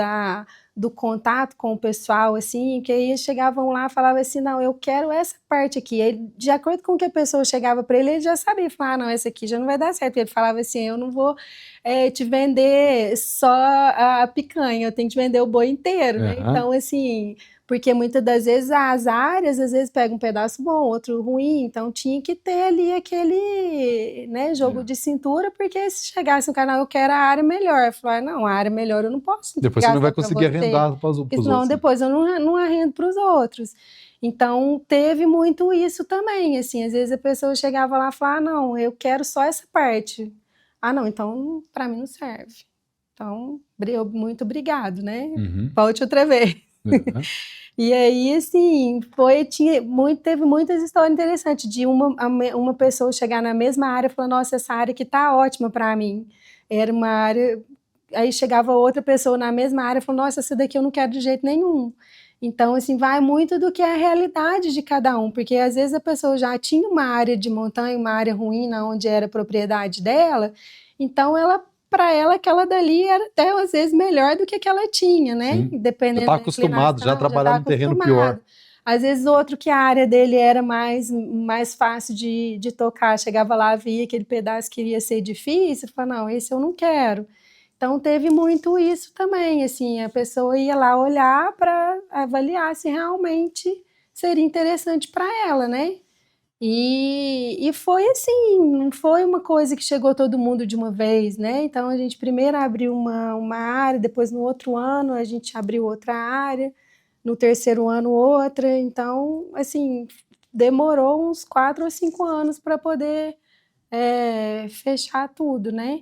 do contato com o pessoal, assim, que aí eles chegavam lá e falavam assim, não, eu quero essa parte aqui. Ele, de acordo com o que a pessoa chegava para ele, ele já sabia, falar, não, essa aqui já não vai dar certo. Ele falava assim, eu não vou te vender só a picanha, eu tenho que te vender o boi inteiro, né? Então, assim, porque muitas das vezes as áreas, às vezes pega um pedaço bom, outro ruim, então tinha que ter ali aquele, né, jogo de cintura, porque se chegasse no canal, eu quero a área melhor, eu falei, não, a área melhor eu não posso. Depois você não vai conseguir arrendar para os outros. Senão depois eu não arrendo para os outros. Então, teve muito isso também, assim, às vezes a pessoa chegava lá e falava, não, eu quero só essa parte. Ah, não, então para mim não serve. Então, muito obrigado, né? Volte outra vez. E aí, assim, teve muitas histórias interessantes de uma pessoa chegar na mesma área e falar, nossa, essa área aqui tá ótima para mim. Era uma área... Aí chegava outra pessoa na mesma área e falou, nossa, essa daqui eu não quero de jeito nenhum. Então, assim, vai muito do que é a realidade de cada um, porque às vezes a pessoa já tinha uma área de montanha, uma área ruim, onde era a propriedade dela, então para ela, aquela dali era até às vezes melhor do que a que ela tinha, né? Dependendo já está acostumado, já trabalhar no terreno pior. Às vezes outro que a área dele era mais fácil de tocar, chegava lá, via aquele pedaço que iria ser difícil, falava, não, esse eu não quero. Então, teve muito isso também, assim, a pessoa ia lá olhar para avaliar se realmente seria interessante para ela, né? E foi assim, não foi uma coisa que chegou todo mundo de uma vez, né? Então, a gente primeiro abriu uma área, depois no outro ano a gente abriu outra área, no terceiro ano outra, então, assim, demorou uns 4 ou 5 anos para poder fechar tudo, né?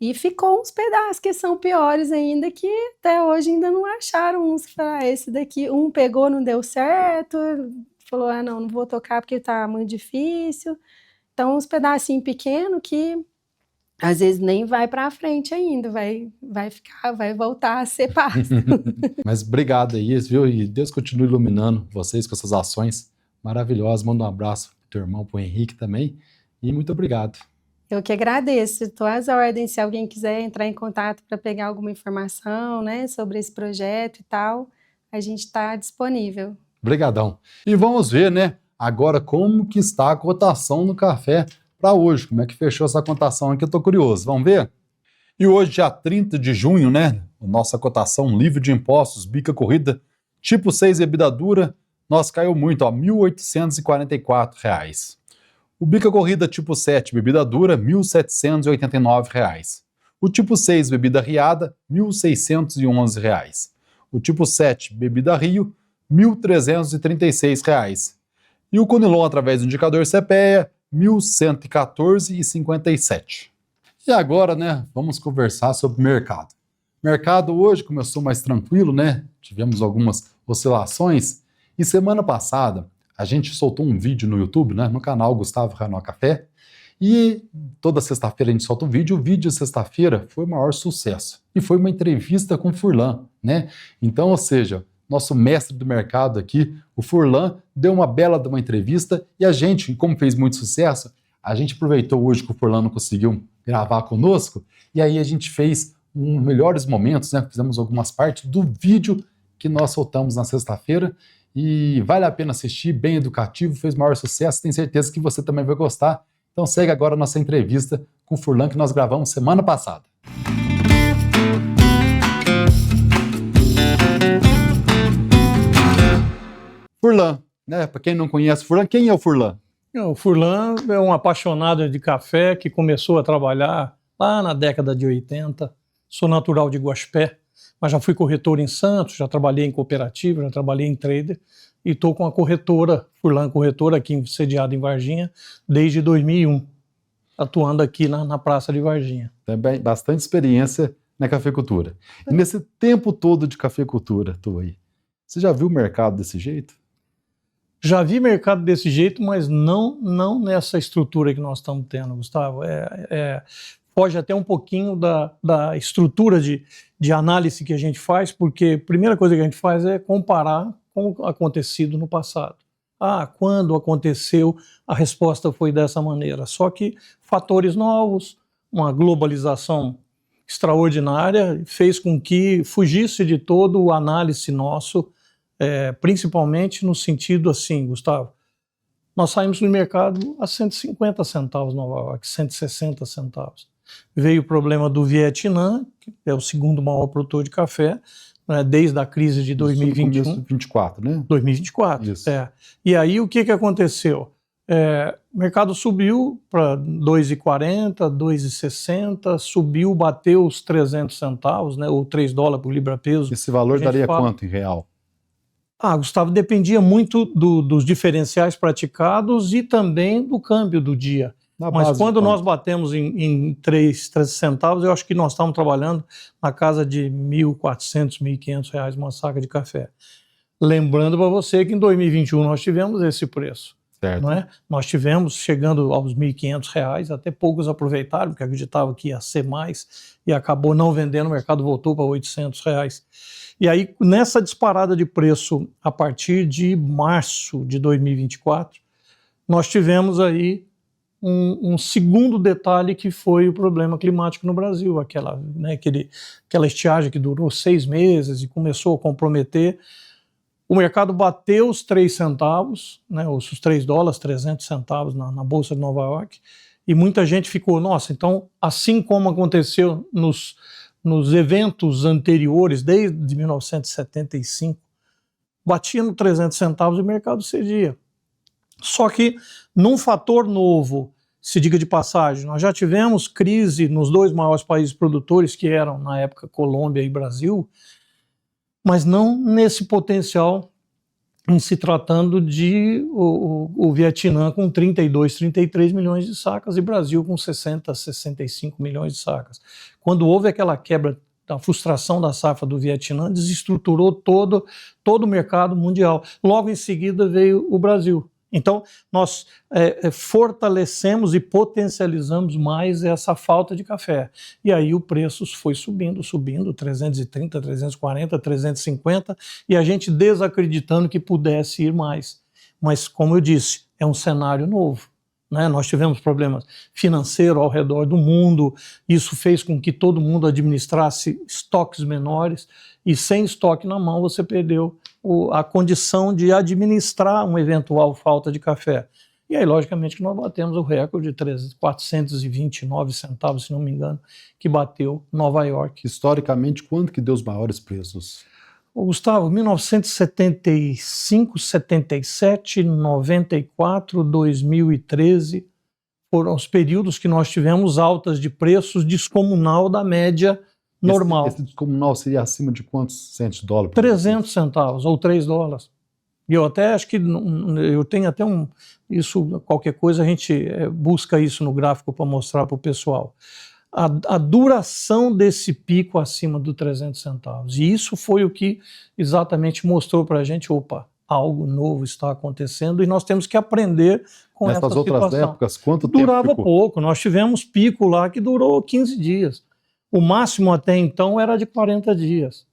E ficou uns pedaços que são piores ainda, que até hoje ainda não acharam uns. Esse daqui, um pegou, não deu certo, falou, não vou tocar porque tá muito difícil. Então, uns pedacinhos pequenos que às vezes nem vai para frente ainda, vai voltar a ser pasto. Mas obrigado aí, viu? E Deus continue iluminando vocês com essas ações maravilhosas. Manda um abraço pro teu irmão, pro Henrique também. E muito obrigado. Eu que agradeço, estou às ordens, se alguém quiser entrar em contato para pegar alguma informação, né, sobre esse projeto e tal, a gente está disponível. Obrigadão. E vamos ver, né, agora como que está a cotação no café para hoje, como é que fechou essa cotação aqui, eu estou curioso, vamos ver? E hoje, dia 30 de junho, né, nossa cotação livre de impostos, bica corrida, tipo 6 bebida dura, nós caiu muito, R$ 1.844. O bica corrida tipo 7, bebida dura, R$ 1.789. O tipo 6, bebida riada, R$ 1.611. O tipo 7, bebida rio, R$ 1.336. E o Conilon, através do indicador CPEA, R$ 1.114,57. E agora, né, vamos conversar sobre o mercado. O mercado hoje começou mais tranquilo, né? Tivemos algumas oscilações. E semana passada, a gente soltou um vídeo no YouTube, né, no canal Gustavo Ranoa Café, e toda sexta-feira a gente solta um vídeo. O vídeo de sexta-feira foi o maior sucesso, e foi uma entrevista com o Furlan, né? Então, ou seja, nosso mestre do mercado aqui, o Furlan, deu uma bela de uma entrevista, e a gente, como fez muito sucesso, a gente aproveitou hoje que o Furlan não conseguiu gravar conosco, e aí a gente fez melhores momentos, né? Fizemos algumas partes do vídeo que nós soltamos na sexta-feira, e vale a pena assistir, bem educativo, fez maior sucesso, tenho certeza que você também vai gostar. Então segue agora a nossa entrevista com o Furlan que nós gravamos semana passada. Furlan, né? Para quem não conhece o Furlan, quem é o Furlan? O Furlan é um apaixonado de café que começou a trabalhar lá na década de 80. Sou natural de Guaxupé, mas já fui corretor em Santos, já trabalhei em cooperativa, já trabalhei em trader e estou com a corretora, Furlan Corretora, aqui sediada em Varginha, desde 2001, atuando aqui na Praça de Varginha. Também bastante experiência na cafeicultura. E nesse tempo todo de cafeicultura, você já viu o mercado desse jeito? Já vi mercado desse jeito, mas não nessa estrutura que nós estamos tendo, Gustavo. Foge até um pouquinho da estrutura de análise que a gente faz, porque a primeira coisa que a gente faz é comparar com o acontecido no passado. Quando aconteceu, a resposta foi dessa maneira. Só que fatores novos, uma globalização extraordinária, fez com que fugisse de todo o análise nosso, principalmente no sentido assim, Gustavo, nós saímos no mercado a 150 centavos Nova York, 160 centavos. Veio o problema do Vietnã, que é o segundo maior produtor de café, né, desde a crise de 2021. 2024, né? 2024, Isso. E aí o que aconteceu? O mercado subiu para 2,40, 2,60, subiu, bateu os 300 centavos, né, ou 3 dólares por libra-peso. Esse valor daria quanto em real? Gustavo, dependia muito dos diferenciais praticados e também do câmbio do dia. Mas quando nós batemos em 3 centavos, eu acho que nós estávamos trabalhando na casa de R$1.400, R$1.500 uma saca de café. Lembrando para você que em 2021 nós tivemos esse preço. Certo. Não é? Nós tivemos chegando aos R$1.500, até poucos aproveitaram, porque acreditavam que ia ser mais, e acabou não vendendo, o mercado voltou para R$800. E aí, nessa disparada de preço, a partir de março de 2024, nós tivemos aí um segundo detalhe que foi o problema climático no Brasil, aquela estiagem que durou 6 meses e começou a comprometer. O mercado bateu os 3 centavos, né, os 3 dólares, 300 centavos na Bolsa de Nova York, e muita gente ficou, nossa, então, assim como aconteceu nos eventos anteriores, desde 1975, batia no 300 centavos e o mercado cedia. Só que, num fator novo, se diga de passagem, nós já tivemos crise nos 2 maiores países produtores, que eram, na época, Colômbia e Brasil, mas não nesse potencial em se tratando de o Vietnã com 32, 33 milhões de sacas e Brasil com 60, 65 milhões de sacas. Quando houve aquela quebra da frustração da safra do Vietnã, desestruturou todo o mercado mundial. Logo em seguida veio o Brasil. Então, nós fortalecemos e potencializamos mais essa falta de café. E aí o preço foi subindo, 330, 340, 350, e a gente desacreditando que pudesse ir mais. Mas, como eu disse, é um cenário novo. Né? Nós tivemos problemas financeiros ao redor do mundo, isso fez com que todo mundo administrasse estoques menores, e sem estoque na mão você perdeu a condição de administrar uma eventual falta de café. E aí, logicamente, que nós batemos o recorde de 429 centavos, se não me engano, que bateu Nova York. Historicamente, quanto que deu os maiores preços? Gustavo, 1975, 77, 94, 2013, foram os períodos que nós tivemos altas de preços descomunal da média normal. Esse descomunal seria acima de quantos centos de dólar? 300 centavos ou 3 dólares. E eu até acho que eu tenho até qualquer coisa a gente busca isso no gráfico para mostrar para o pessoal. A duração desse pico acima do 300 centavos. E isso foi o que exatamente mostrou para a gente, opa, algo novo está acontecendo e nós temos que aprender com essa situação. Nessas outras épocas, quanto tempo durava ficou? Pouco, nós tivemos pico lá que durou 15 dias. O máximo até então era de 40 dias,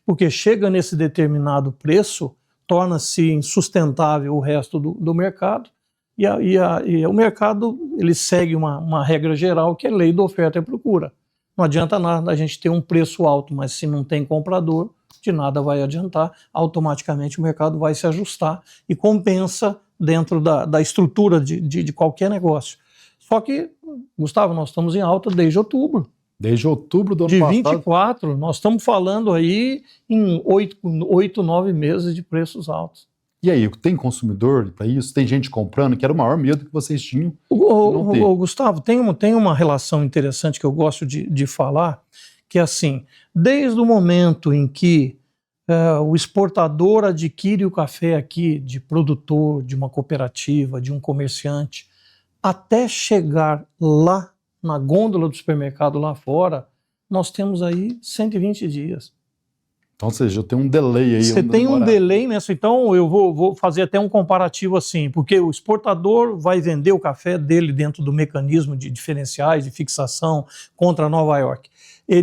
porque chega nesse determinado preço, torna-se insustentável o resto do mercado, e o mercado ele segue uma regra geral que é lei da oferta e procura. Não adianta nada a gente ter um preço alto, mas se não tem comprador, de nada vai adiantar, automaticamente o mercado vai se ajustar e compensa dentro da estrutura de qualquer negócio. Só que, Gustavo, nós estamos em alta desde outubro. Desde outubro do ano de passado. 24, nós estamos falando aí em 8, 9 meses de preços altos. E aí, tem consumidor para isso? Tem gente comprando? Que era o maior medo que vocês tinham. Gustavo, tem uma relação interessante que eu gosto de falar, que é assim, desde o momento em que o exportador adquire o café aqui de produtor, de uma cooperativa, de um comerciante, até chegar lá na gôndola do supermercado lá fora, nós temos aí 120 dias. Então, ou seja, tem um delay aí. Você tem um delay nessa, então eu vou fazer até um comparativo assim, porque o exportador vai vender o café dele dentro do mecanismo de diferenciais, de fixação contra Nova York.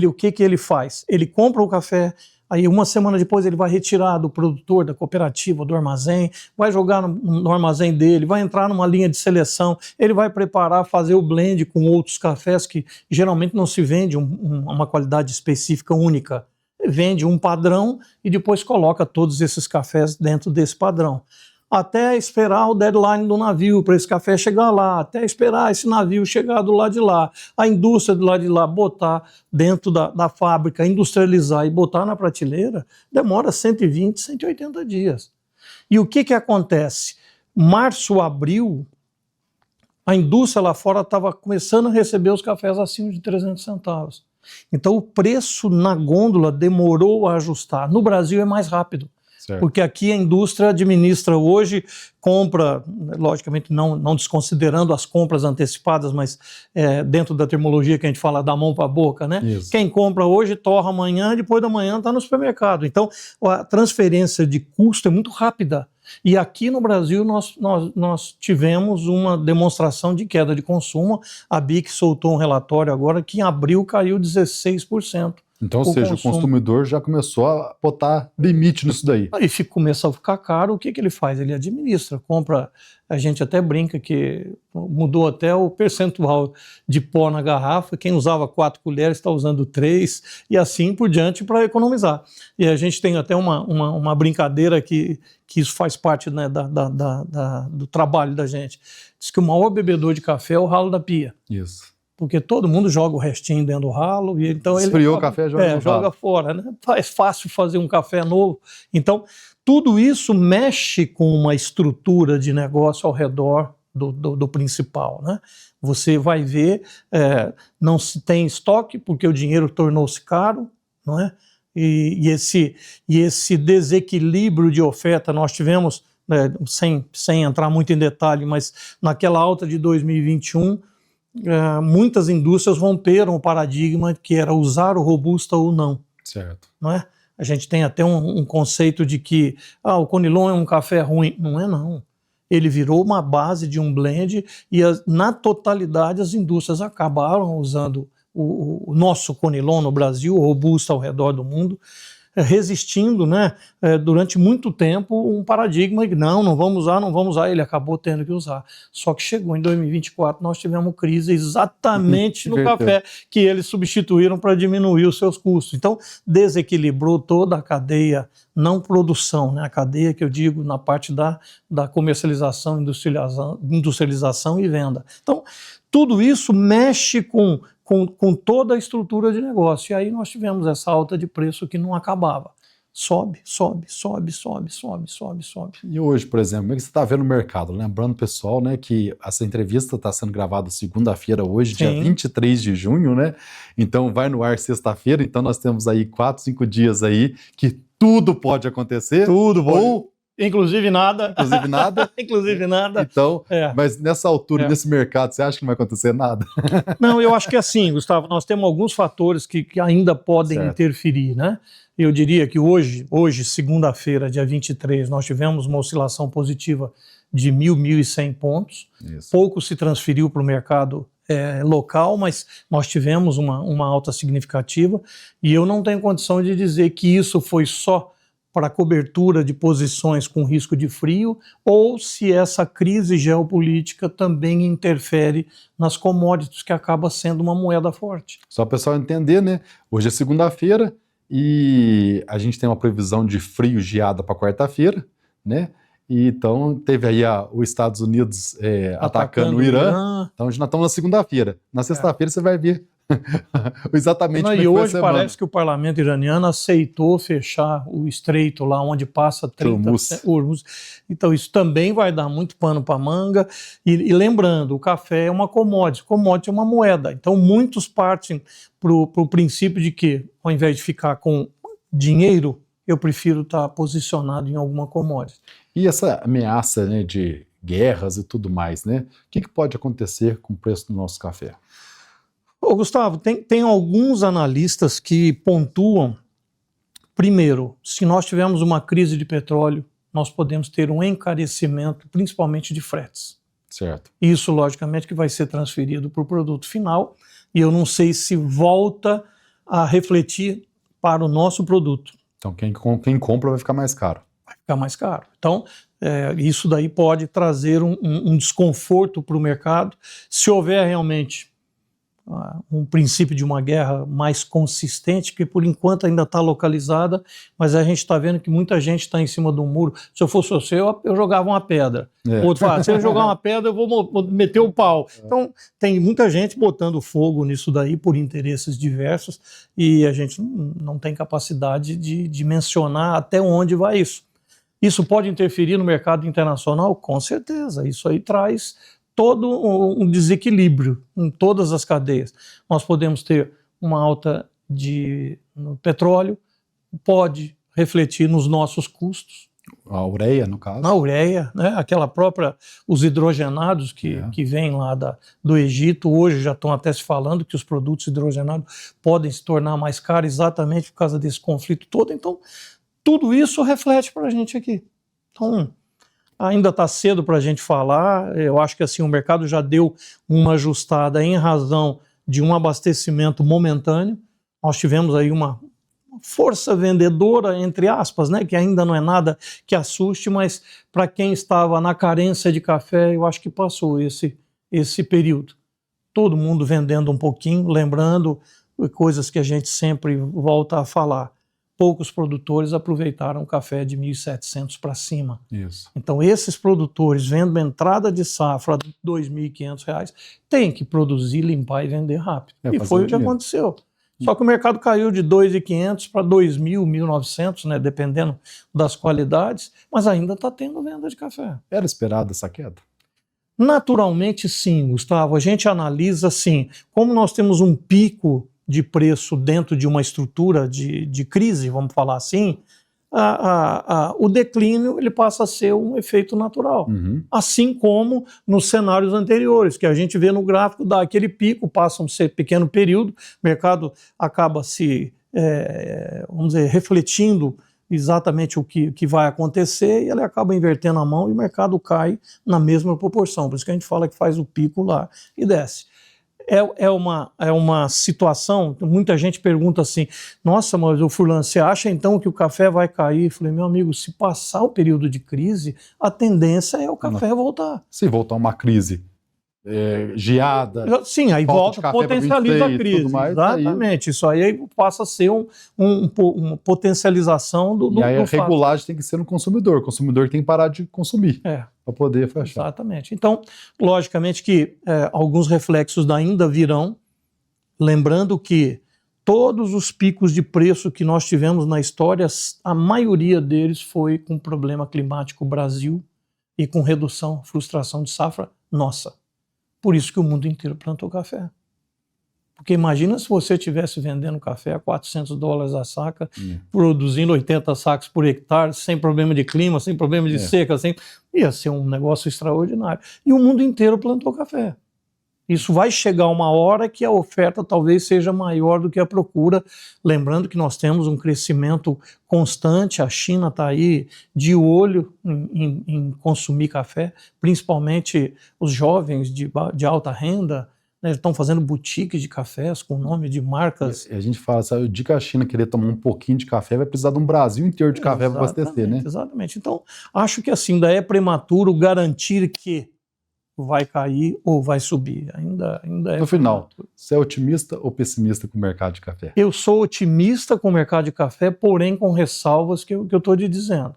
O que ele faz? Ele compra o café, aí uma semana depois ele vai retirar do produtor, da cooperativa, do armazém, vai jogar no armazém dele, vai entrar numa linha de seleção, ele vai preparar, fazer o blend com outros cafés que geralmente não se vende uma qualidade específica única. Ele vende um padrão e depois coloca todos esses cafés dentro desse padrão. até esperar o deadline do navio para esse café chegar lá, até esperar esse navio chegar do lado de lá, a indústria do lado de lá botar dentro da fábrica, industrializar e botar na prateleira, demora 120, 180 dias. E o que acontece? Março, abril, a indústria lá fora estava começando a receber os cafés acima de 300 centavos. Então o preço na gôndola demorou a ajustar. No Brasil é mais rápido. Certo. Porque aqui a indústria administra hoje, compra, logicamente não desconsiderando as compras antecipadas, mas dentro da terminologia que a gente fala da mão para a boca, né? Isso. Quem compra hoje torra amanhã, depois da manhã está no supermercado. Então a transferência de custo é muito rápida. E aqui no Brasil nós tivemos uma demonstração de queda de consumo. A BIC soltou um relatório agora que em abril caiu 16%. Então, ou seja, o consumidor já começou a botar limite nisso daí. Aí começa a ficar caro, o que ele faz? Ele administra, compra, a gente até brinca que mudou até o percentual de pó na garrafa, quem usava 4 colheres está usando 3, e assim por diante para economizar. E a gente tem até uma brincadeira que isso faz parte, né, do trabalho da gente. Diz que o maior bebedor de café é o ralo da pia. Isso. Porque todo mundo joga o restinho dentro do ralo. E então esfriou o café, joga fora. Né? É fácil fazer um café novo. Então, tudo isso mexe com uma estrutura de negócio ao redor do principal. Né? Você vai ver, não se tem estoque porque o dinheiro tornou-se caro, não é? E esse desequilíbrio de oferta nós tivemos, sem entrar muito em detalhe, mas naquela alta de 2021, muitas indústrias romperam o paradigma que era usar o Robusta ou não. Certo. Não é? A gente tem até um conceito de que o Conilon é um café ruim. Não é, não. Ele virou uma base de um blend e na totalidade as indústrias acabaram usando o nosso Conilon no Brasil, o Robusta ao redor do mundo, resistindo, né, durante muito tempo um paradigma de não vamos usar, ele acabou tendo que usar. Só que chegou em 2024, nós tivemos crise exatamente no café, que eles substituíram para diminuir os seus custos. Então, desequilibrou toda a cadeia, não produção, né, a cadeia que eu digo na parte da comercialização, industrialização e venda. Então, tudo isso mexe com toda a estrutura de negócio. E aí nós tivemos essa alta de preço que não acabava. Sobe. E hoje, por exemplo, como é que você está vendo o mercado? Lembrando, pessoal, né, que essa entrevista está sendo gravada segunda-feira hoje, dia 23 de junho, né? Então vai no ar sexta-feira, então nós temos aí 4, 5 dias aí que tudo pode acontecer. Tudo pode. Inclusive nada. Inclusive nada. Então, mas nessa altura, nesse mercado, você acha que não vai acontecer nada? Não, eu acho que é assim, Gustavo, nós temos alguns fatores que ainda podem interferir, né? Eu diria que hoje segunda-feira, dia 23, nós tivemos uma oscilação positiva de 1.100 pontos. Isso. Pouco se transferiu para o mercado local, mas nós tivemos uma alta significativa e eu não tenho condição de dizer que isso foi só para cobertura de posições com risco de frio, ou se essa crise geopolítica também interfere nas commodities, que acaba sendo uma moeda forte. Só para o pessoal entender, né? Hoje é segunda-feira e a gente tem uma previsão de frio geada para quarta-feira, né? E então teve aí os Estados Unidos atacando o Irã. Então já estamos na segunda-feira. Na sexta-feira você vai ver exatamente como é que foi a semana. E hoje parece que o parlamento iraniano aceitou fechar o estreito lá onde passa 30 Hormuz. Então isso também vai dar muito pano para manga. E lembrando, o café é uma commodity é uma moeda. Então muitos partem para o princípio de que, ao invés de ficar com dinheiro, eu prefiro estar posicionado em alguma commodity. E essa ameaça, né, de guerras e tudo mais, né? O que pode acontecer com o preço do nosso café? Gustavo, tem alguns analistas que pontuam, primeiro, se nós tivermos uma crise de petróleo, nós podemos ter um encarecimento, principalmente de fretes. Certo. Isso, logicamente, que vai ser transferido para o produto final, e eu não sei se volta a refletir para o nosso produto. Então, quem compra vai ficar mais caro. Vai ficar mais caro. Então, isso daí pode trazer um desconforto para o mercado. Se houver realmente um princípio de uma guerra mais consistente, que por enquanto ainda está localizada, mas a gente está vendo que muita gente está em cima do muro. Se eu fosse você, eu jogava uma pedra. Outro fala, se eu jogar uma pedra, eu vou meter o pau. Então, tem muita gente botando fogo nisso daí por interesses diversos e a gente não tem capacidade de mencionar até onde vai isso. Isso pode interferir no mercado internacional? Com certeza. Isso aí traz todo um desequilíbrio em todas as cadeias. Nós podemos ter uma alta no petróleo, pode refletir nos nossos custos. A ureia, no caso. A ureia, né? Aquela própria, os hidrogenados que vêm lá do Egito, hoje já estão até se falando que os produtos hidrogenados podem se tornar mais caros exatamente por causa desse conflito todo. Então, tudo isso reflete para a gente aqui. Então, ainda está cedo para a gente falar, eu acho que assim, o mercado já deu uma ajustada em razão de um abastecimento momentâneo. Nós tivemos aí uma força vendedora, entre aspas, né, que ainda não é nada que assuste, mas para quem estava na carência de café, eu acho que passou esse período. Todo mundo vendendo um pouquinho, lembrando coisas que a gente sempre volta a falar. Poucos produtores aproveitaram o café de 1.700 para cima. Isso. Então, esses produtores, vendo entrada de safra de R$ 2.500, têm que produzir, limpar e vender rápido. E foi o que aconteceu. Só que o mercado caiu de 2.500 para 2.000, 1.900, né, dependendo das qualidades, mas ainda está tendo venda de café. Era esperada essa queda? Naturalmente, sim, Gustavo. A gente analisa, sim, como nós temos um pico de preço dentro de uma estrutura de crise, vamos falar assim, o declínio ele passa a ser um efeito natural. Assim como nos cenários anteriores, que a gente vê no gráfico, dá aquele pico, passa um pequeno período, o mercado acaba vamos dizer, refletindo exatamente o que vai acontecer e ele acaba invertendo a mão e o mercado cai na mesma proporção. Por isso que a gente fala que faz o pico lá e desce. É uma situação, muita gente pergunta assim, nossa, mas o Furlan, você acha então que o café vai cair? Eu falei, meu amigo, se passar o período de crise, a tendência é o café voltar. Se voltar uma crise geada... Sim, aí volta, potencializa a crise. Mais, exatamente, isso aí passa a ser uma potencialização do E aí a regulagem tem que ser no consumidor, o consumidor tem que parar de consumir. Para poder fechar. Exatamente. Então, logicamente que alguns reflexos ainda virão, lembrando que todos os picos de preço que nós tivemos na história, a maioria deles foi com problema climático Brasil e com redução, frustração de safra nossa. Por isso que o mundo inteiro plantou café. Porque imagina se você estivesse vendendo café a $400 a saca, produzindo 80 sacos por hectare, sem problema de clima, sem problema de seca, ia ser um negócio extraordinário. E o mundo inteiro plantou café. Isso vai chegar uma hora que a oferta talvez seja maior do que a procura, lembrando que nós temos um crescimento constante, a China está aí de olho em consumir café, principalmente os jovens de alta renda, né, estão fazendo boutiques de cafés com nome de marcas. E a gente fala, sabe, o dia que a China querer tomar um pouquinho de café, vai precisar de um Brasil inteiro de café para abastecer, né? Exatamente. Então, acho que assim, ainda é prematuro garantir que vai cair ou vai subir. Ainda é. No final, você é otimista ou pessimista com o mercado de café? Eu sou otimista com o mercado de café, porém com ressalvas que eu estou te dizendo.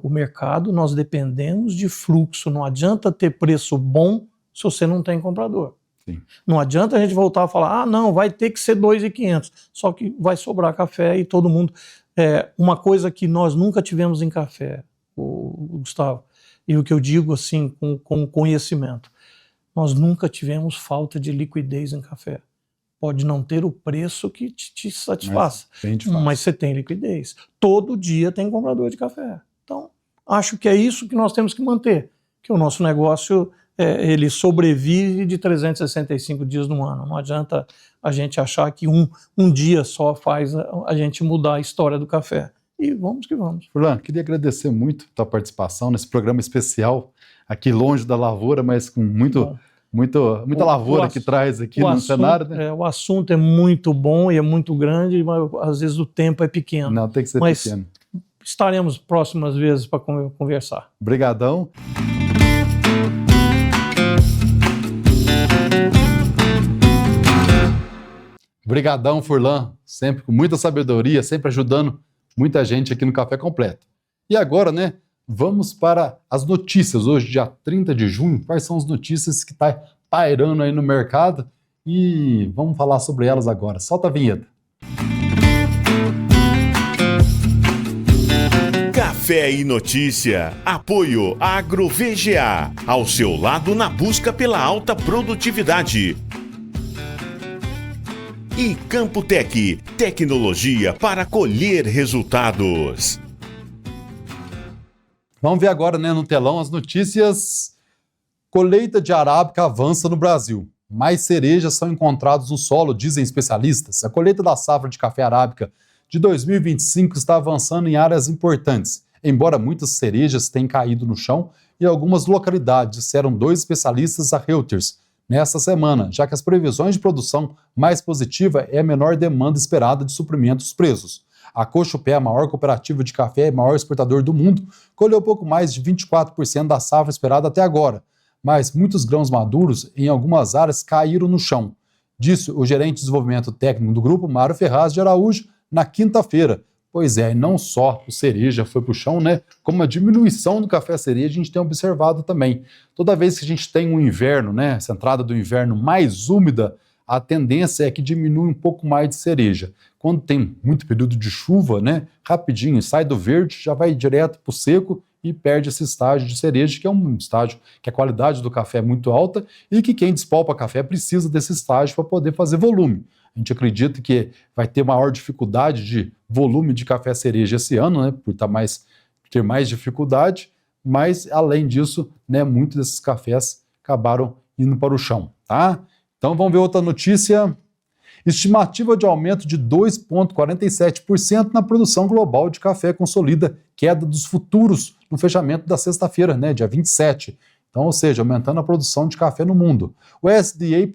O mercado, nós dependemos de fluxo. Não adianta ter preço bom se você não tem comprador. Sim. Não adianta a gente voltar a falar, não, vai ter que ser 2.500, só que vai sobrar café e todo mundo... uma coisa que nós nunca tivemos em café, o Gustavo, e o que eu digo assim com conhecimento, nós nunca tivemos falta de liquidez em café. Pode não ter o preço que te satisfaça, mas você tem liquidez. Todo dia tem comprador de café. Então, acho que é isso que nós temos que manter, que o nosso negócio ele sobrevive de 365 dias no ano. Não adianta a gente achar que um dia só faz a gente mudar a história do café. E vamos que vamos. Furlan, queria agradecer muito a tua participação nesse programa especial, aqui longe da lavoura, mas com muita lavoura que traz aqui no cenário. Né? O assunto é muito bom e é muito grande, mas às vezes o tempo é pequeno. Não, tem que ser pequeno. Estaremos próximas vezes para conversar. Obrigadão. Brigadão, Furlan, sempre com muita sabedoria, sempre ajudando muita gente aqui no Café Completo. E agora, né, vamos para as notícias. Hoje, dia 30 de junho, quais são as notícias que estão pairando aí no mercado? E vamos falar sobre elas agora. Solta a vinheta. Café e notícia. Apoio AgroVGA. Ao seu lado na busca pela alta produtividade. E Campotec, tecnologia para colher resultados. Vamos ver agora, né, no telão as notícias. Colheita de arábica avança no Brasil. Mais cerejas são encontradas no solo, dizem especialistas. A colheita da safra de café arábica de 2025 está avançando em áreas importantes, embora muitas cerejas tenham caído no chão em algumas localidades, disseram 2 especialistas a Reuters nesta semana, já que as previsões de produção mais positiva é a menor demanda esperada de suprimentos presos. A Cochupé, a maior cooperativa de café e maior exportador do mundo, colheu pouco mais de 24% da safra esperada até agora, mas muitos grãos maduros em algumas áreas caíram no chão, disse o gerente de desenvolvimento técnico do grupo, Mário Ferraz de Araújo, na quinta-feira. Pois é, e não só o cereja foi para o chão, né? Como a diminuição do café cereja a gente tem observado também. Toda vez que a gente tem um inverno, né? Essa entrada do inverno mais úmida, a tendência é que diminui um pouco mais de cereja. Quando tem muito período de chuva, né? Rapidinho, sai do verde, já vai direto para o seco e perde esse estágio de cereja, que é um estágio que a qualidade do café é muito alta e que quem despolpa café precisa desse estágio para poder fazer volume. A gente acredita que vai ter maior dificuldade de volume de café cereja esse ano, né, por ter mais dificuldade, mas além disso, né, muitos desses cafés acabaram indo para o chão, tá? Então vamos ver outra notícia. Estimativa de aumento de 2,47% na produção global de café consolida queda dos futuros no fechamento da sexta-feira, né, dia 27. Então, ou seja, aumentando a produção de café no mundo. O USDA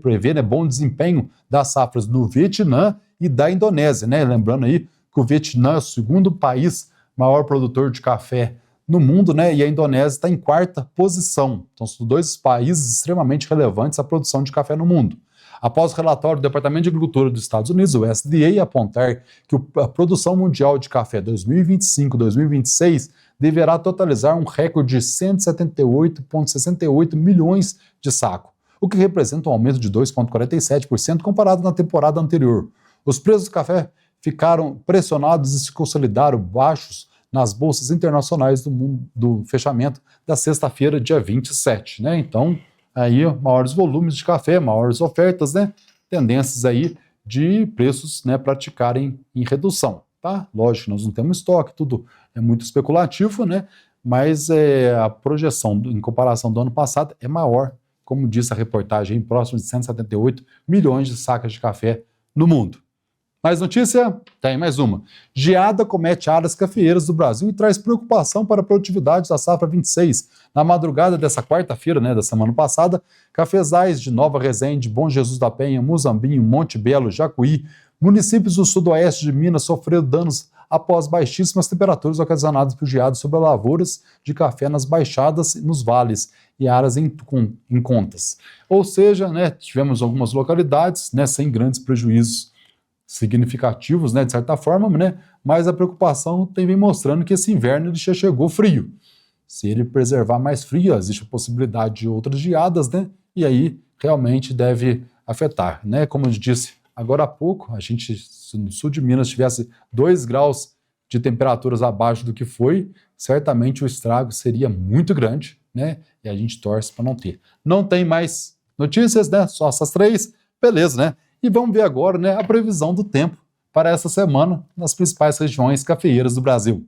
prevê né, bom desempenho das safras no Vietnã e da Indonésia, né? Lembrando aí que o Vietnã é o segundo país maior produtor de café no mundo, né? E a Indonésia está em 4ª posição. Então, são 2 países extremamente relevantes à produção de café no mundo. Após o relatório do Departamento de Agricultura dos Estados Unidos, o USDA, apontar que a produção mundial de café 2025-2026 deverá totalizar um recorde de 178,68 milhões de sacos, o que representa um aumento de 2,47% comparado na temporada anterior. Os preços do café ficaram pressionados e se consolidaram baixos nas bolsas internacionais do fechamento da sexta-feira, dia 27, né? Então, aí maiores volumes de café, maiores ofertas, né? Tendências aí de preços, né, praticarem em redução, tá? Lógico, nós não temos estoque, tudo é muito especulativo, né? Mas a projeção em comparação do ano passado é maior, como diz a reportagem, próximo de 178 milhões de sacas de café no mundo. Mais notícia? Tem mais uma. Geada comete áreas cafeeiras do Brasil e traz preocupação para a produtividade da safra 26. Na madrugada dessa quarta-feira, né, da semana passada, cafezais de Nova Resende, Bom Jesus da Penha, Muzambinho, Monte Belo, Jacuí, municípios do sudoeste de Minas sofreram danos após baixíssimas temperaturas ocasionadas por geadas sobre lavouras de café nas baixadas, nos vales e áreas em contas. Ou seja, né, tivemos algumas localidades, né, sem grandes prejuízos significativos, né, de certa forma, né, mas a preocupação vem mostrando que esse inverno ele já chegou frio. Se ele preservar mais frio, existe a possibilidade de outras geadas, né, e aí realmente deve afetar, né, como eu disse agora há pouco, a gente, se no sul de Minas tivesse 2 graus de temperaturas abaixo do que foi, certamente o estrago seria muito grande, né, e a gente torce para não ter. Não tem mais notícias, né, só essas 3, beleza, né. E vamos ver agora, né, a previsão do tempo para essa semana nas principais regiões cafeeiras do Brasil.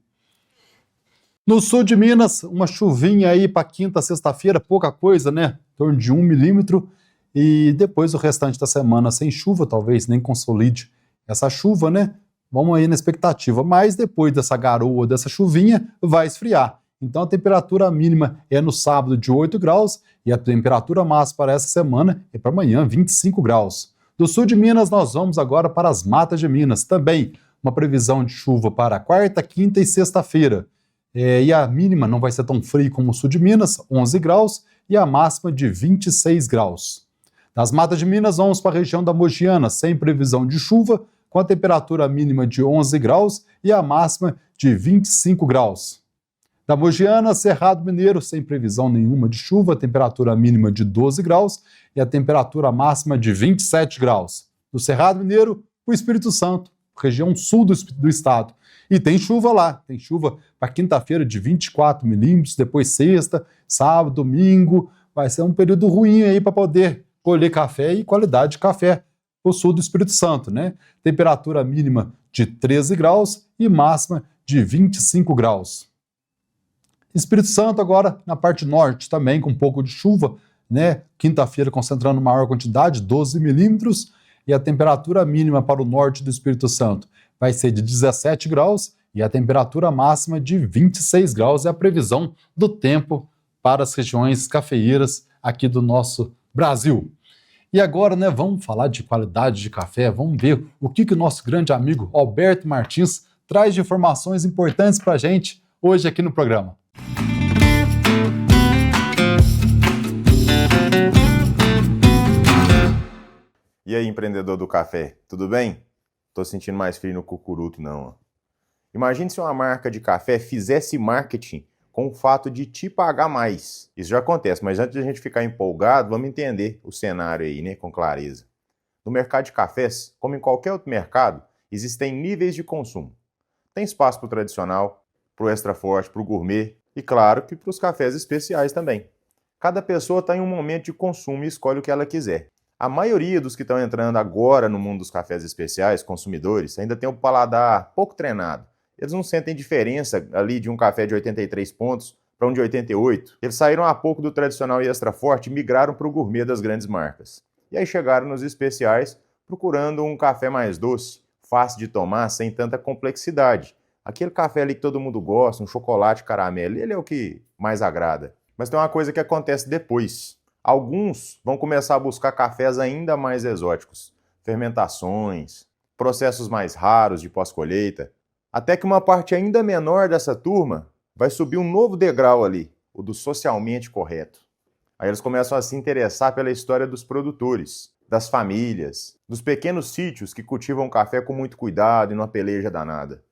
No sul de Minas, uma chuvinha aí para quinta, sexta-feira, pouca coisa, né? Em torno de 1 milímetro. E depois o restante da semana sem chuva, talvez nem consolide essa chuva, né? Vamos aí na expectativa. Mas depois dessa garoa, dessa chuvinha, vai esfriar. Então a temperatura mínima é no sábado de 8 graus e a temperatura máxima para essa semana é para amanhã, 25 graus. Do sul de Minas, nós vamos agora para as matas de Minas. Também uma previsão de chuva para quarta, quinta e sexta-feira. E a mínima não vai ser tão fria como o sul de Minas, 11 graus, e a máxima de 26 graus. Das Matas de Minas, vamos para a região da Mogiana, sem previsão de chuva, com a temperatura mínima de 11 graus e a máxima de 25 graus. Da Mogiana, Cerrado Mineiro, sem previsão nenhuma de chuva, temperatura mínima de 12 graus e a temperatura máxima de 27 graus. Do Cerrado Mineiro, o Espírito Santo, região sul do estado. E tem chuva lá, tem chuva para quinta-feira de 24 milímetros, depois sexta, sábado, domingo. Vai ser um período ruim aí para poder colher café e qualidade de café no sul do Espírito Santo, né? Temperatura mínima de 13 graus e máxima de 25 graus. Espírito Santo agora na parte norte também com um pouco de chuva, né? Quinta-feira concentrando maior quantidade, 12 milímetros, e a temperatura mínima para o norte do Espírito Santo vai ser de 17 graus e a temperatura máxima de 26 graus é a previsão do tempo para as regiões cafeeiras aqui do nosso Brasil. E agora, né, vamos falar de qualidade de café, vamos ver o que o nosso grande amigo Alberto Martins traz de informações importantes para a gente hoje aqui no programa. E aí, empreendedor do café, tudo bem? Tô sentindo mais frio no cucuruto, não. Imagine se uma marca de café fizesse marketing com o fato de te pagar mais. Isso já acontece, mas antes de a gente ficar empolgado, vamos entender o cenário aí, né, com clareza. No mercado de cafés, como em qualquer outro mercado, existem níveis de consumo. Tem espaço para o tradicional, para o extra forte, para o gourmet e, claro, que para os cafés especiais também. Cada pessoa está em um momento de consumo e escolhe o que ela quiser. A maioria dos que estão entrando agora no mundo dos cafés especiais, consumidores, ainda tem o paladar pouco treinado. Eles não sentem diferença ali de um café de 83 pontos para um de 88. Eles saíram há pouco do tradicional e extra forte e migraram para o gourmet das grandes marcas. E aí chegaram nos especiais procurando um café mais doce, fácil de tomar, sem tanta complexidade. Aquele café ali que todo mundo gosta, um chocolate caramelo, ele é o que mais agrada. Mas tem uma coisa que acontece depois. Alguns vão começar a buscar cafés ainda mais exóticos, fermentações, processos mais raros de pós-colheita, até que uma parte ainda menor dessa turma vai subir um novo degrau ali, o do socialmente correto. Aí eles começam a se interessar pela história dos produtores, das famílias, dos pequenos sítios que cultivam café com muito cuidado e numa peleja danada.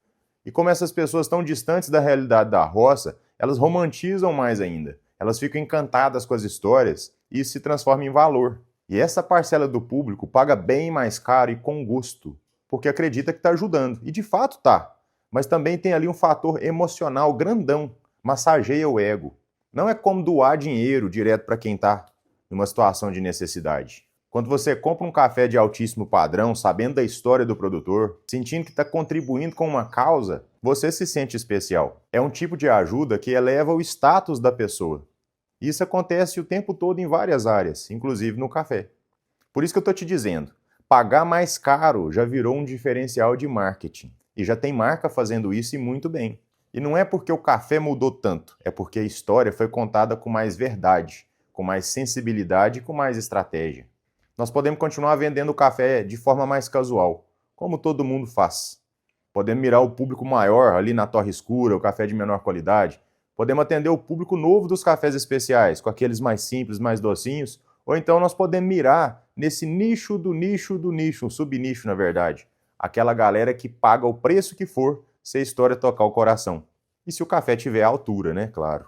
E como essas pessoas estão distantes da realidade da roça, elas romantizam mais ainda. Elas ficam encantadas com as histórias e isso se transforma em valor. E essa parcela do público paga bem mais caro e com gosto, porque acredita que está ajudando. E de fato está. Mas também tem ali um fator emocional grandão, massageia o ego. Não é como doar dinheiro direto para quem está numa situação de necessidade. Quando você compra um café de altíssimo padrão, sabendo da história do produtor, sentindo que está contribuindo com uma causa, você se sente especial. É um tipo de ajuda que eleva o status da pessoa. Isso acontece o tempo todo em várias áreas, inclusive no café. Por isso que eu estou te dizendo, pagar mais caro já virou um diferencial de marketing. E já tem marca fazendo isso e muito bem. E não é porque o café mudou tanto, é porque a história foi contada com mais verdade, com mais sensibilidade e com mais estratégia. Nós podemos continuar vendendo o café de forma mais casual, como todo mundo faz. Podemos mirar o público maior ali na torre escura, o café de menor qualidade. Podemos atender o público novo dos cafés especiais, com aqueles mais simples, mais docinhos. Ou então nós podemos mirar nesse nicho do nicho do nicho, um subnicho na verdade. Aquela galera que paga o preço que for se a história tocar o coração. E se o café tiver à altura, né? Claro.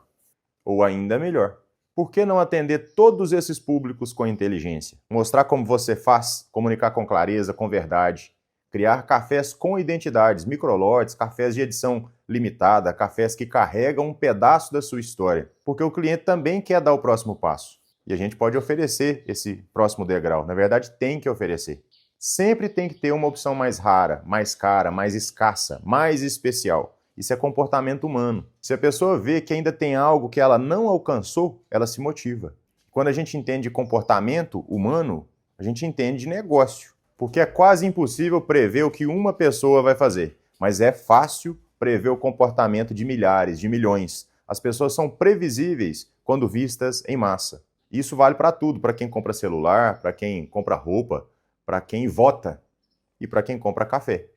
Ou ainda melhor. Por que não atender todos esses públicos com inteligência? Mostrar como você faz, comunicar com clareza, com verdade. Criar cafés com identidades, microlotes, cafés de edição limitada, cafés que carregam um pedaço da sua história. Porque o cliente também quer dar o próximo passo. E a gente pode oferecer esse próximo degrau. Na verdade, tem que oferecer. Sempre tem que ter uma opção mais rara, mais cara, mais escassa, mais especial. Isso é comportamento humano. Se a pessoa vê que ainda tem algo que ela não alcançou, ela se motiva. Quando a gente entende comportamento humano, a gente entende de negócio. Porque é quase impossível prever o que uma pessoa vai fazer. Mas é fácil prever o comportamento de milhares, de milhões. As pessoas são previsíveis quando vistas em massa. Isso vale para tudo, para quem compra celular, para quem compra roupa, para quem vota e para quem compra café.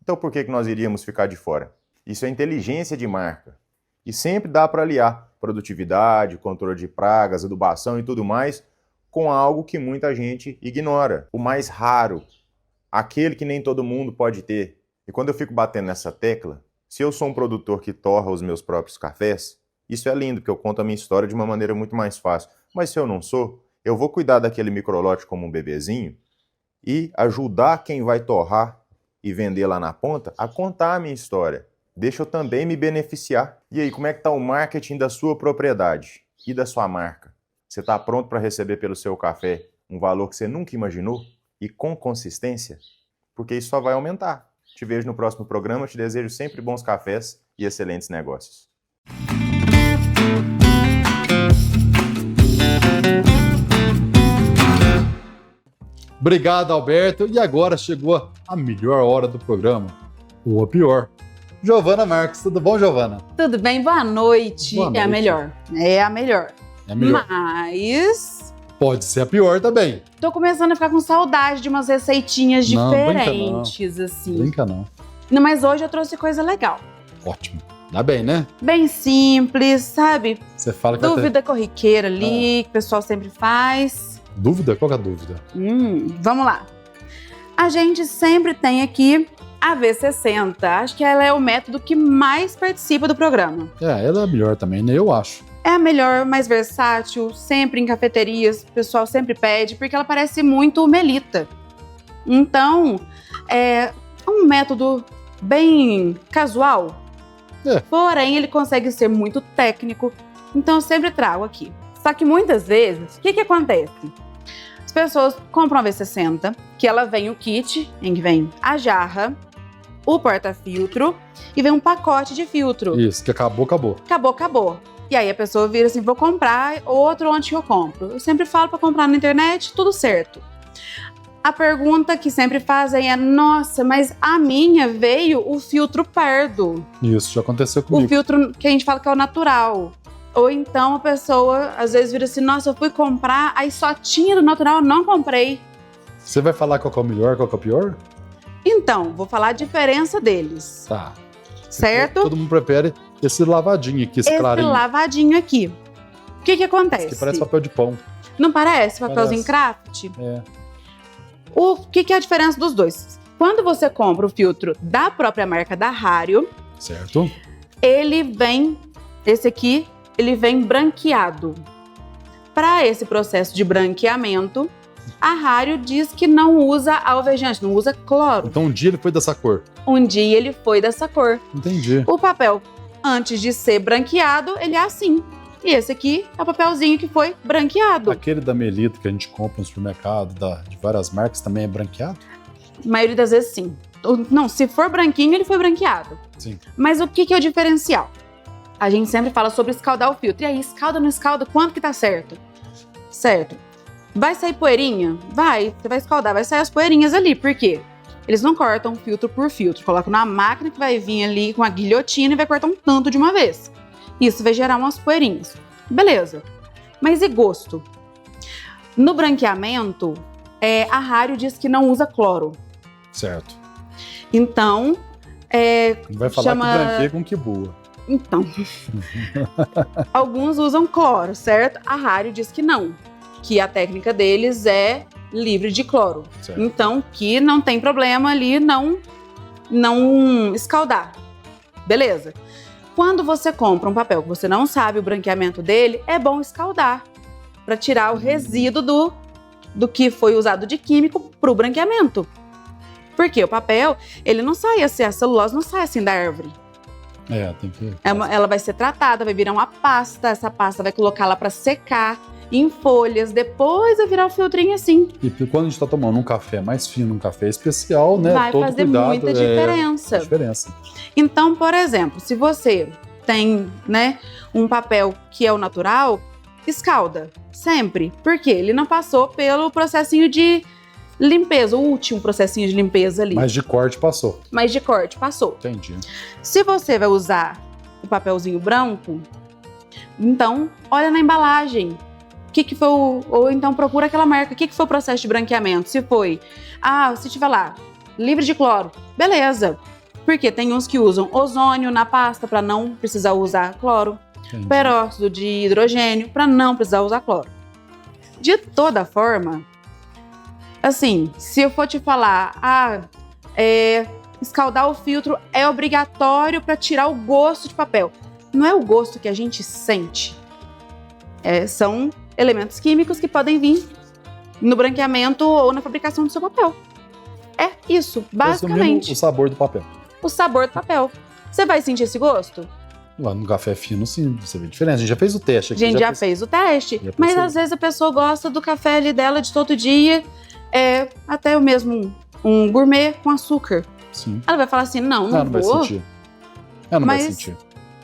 Então por que nós iríamos ficar de fora? Isso é inteligência de marca. E sempre dá para aliar produtividade, controle de pragas, adubação e tudo mais com algo que muita gente ignora. O mais raro, aquele que nem todo mundo pode ter. E quando eu fico batendo nessa tecla, se eu sou um produtor que torra os meus próprios cafés, isso é lindo, porque eu conto a minha história de uma maneira muito mais fácil. Mas se eu não sou, eu vou cuidar daquele microlote como um bebezinho e ajudar quem vai torrar e vender lá na ponta a contar a minha história. Deixa eu também me beneficiar. E aí, como é que está o marketing da sua propriedade e da sua marca? Você está pronto para receber pelo seu café um valor que você nunca imaginou? E com consistência? Porque isso só vai aumentar. Te vejo no próximo programa, te desejo sempre bons cafés e excelentes negócios. Obrigado, Alberto. E agora chegou a melhor hora do programa. Ou a pior. Giovana Marques. Tudo bom, Giovana? Tudo bem? Boa noite. Boa noite. É a melhor. É a melhor. É a melhor. Mas Pode ser a pior também. tô começando a ficar com saudade de umas receitinhas Não, diferentes, assim. Brinca não. Não, mas hoje eu trouxe coisa legal. Ótimo. Dá bem, né? Bem simples, sabe? Você fala que vai ter... Dúvida corriqueira ali, que o pessoal sempre faz. Dúvida? Qual que é a dúvida? Vamos lá. A gente sempre tem aqui a V60. Acho que ela é o método que mais participa do programa. Ela é a melhor também, né? Eu acho. É a melhor, mais versátil, sempre em cafeterias, o pessoal sempre pede, porque ela parece muito melita. Então, é um método bem casual, porém ele consegue ser muito técnico, então eu sempre trago aqui. Só que muitas vezes, o que acontece? As pessoas compram a V60, que ela vem o kit, em que vem a jarra, o porta-filtro e vem um pacote de filtro. Isso, que acabou. Acabou. E aí a pessoa vira assim, vou comprar outro, onde eu compro? Eu sempre falo para comprar na internet, tudo certo. A pergunta que sempre fazem é, nossa, mas a minha veio o filtro pardo. Isso, já aconteceu comigo. O filtro que a gente fala que é o natural. Ou então a pessoa, às vezes, vira assim, nossa, eu fui comprar, aí só tinha do natural, eu não comprei. Você vai falar qual que é o melhor, qual que é o pior? Então, vou falar a diferença deles. Tá. Certo? Todo mundo prefere esse lavadinho aqui, esse clarinho. Esse lavadinho aqui. O que acontece? Esse que parece papel de pão. Não parece? Papelzinho craft? É. O que é a diferença dos dois? Quando você compra o filtro da própria marca da Hario, certo? Ele vem, esse aqui, ele vem branqueado. Para esse processo de branqueamento, a Hario diz que não usa alvejante, não usa cloro. Então um dia ele foi dessa cor. Um dia ele foi dessa cor. Entendi. O papel, antes de ser branqueado, ele é assim. E esse aqui é o papelzinho que foi branqueado. Aquele da Melita que a gente compra no supermercado, de várias marcas, também é branqueado? A maioria das vezes, sim. Não, se for branquinho, ele foi branqueado. Sim. Mas o que é o diferencial? A gente sempre fala sobre escaldar o filtro. E aí, escalda ou não escalda? Quanto que tá certo? Certo. Vai sair poeirinha? Vai. Você vai escaldar, vai sair as poeirinhas ali. Por quê? Eles não cortam filtro por filtro. Colocam na máquina que vai vir ali com a guilhotina e vai cortar um tanto de uma vez. Isso vai gerar umas poeirinhas. Beleza. Mas e gosto? No branqueamento, a Hario diz que não usa cloro. Certo. Então, vai falar que branqueia com que boa. Então, alguns usam cloro, certo? A Hario diz que não, que a técnica deles é livre de cloro. Certo. Então, que não tem problema ali não escaldar. Beleza. Quando você compra um papel que você não sabe o branqueamento dele, é bom escaldar para tirar o resíduo do que foi usado de químico para o branqueamento. Porque o papel, ele não sai assim, a celulose não sai assim da árvore. Tem que... Ela vai ser tratada, vai virar uma pasta, essa pasta vai colocá-la para secar em folhas, depois vai virar o filtrinho assim. E quando a gente tá tomando um café mais fino, um café especial, né? Vai todo fazer cuidado, muita diferença. Então, por exemplo, se você tem, né, um papel que é o natural, escalda, sempre. Por quê? Ele não passou pelo processinho de limpeza, o último processinho de limpeza ali. Mas de corte passou. Entendi. Se você vai usar o papelzinho branco, então olha na embalagem. O que foi ou então procura aquela marca. O que foi o processo de branqueamento? Se foi, se tiver lá, livre de cloro, beleza. Porque tem uns que usam ozônio na pasta para não precisar usar cloro. Entendi. Peróxido de hidrogênio para não precisar usar cloro. De toda forma, assim, se eu for te falar, escaldar o filtro é obrigatório para tirar o gosto de papel. Não é o gosto que a gente sente. São elementos químicos que podem vir no branqueamento ou na fabricação do seu papel. É isso, basicamente. O sabor do papel. O sabor do papel. Você vai sentir esse gosto? Lá no café fino, sim, você vê a diferença. A gente já fez o teste aqui. A gente já fez o teste. Mas às vezes a pessoa gosta do café ali dela de todo dia, até o mesmo um gourmet com açúcar. Sim. Ela vai falar assim, não vai vou. Sentir. Ela não vai sentir.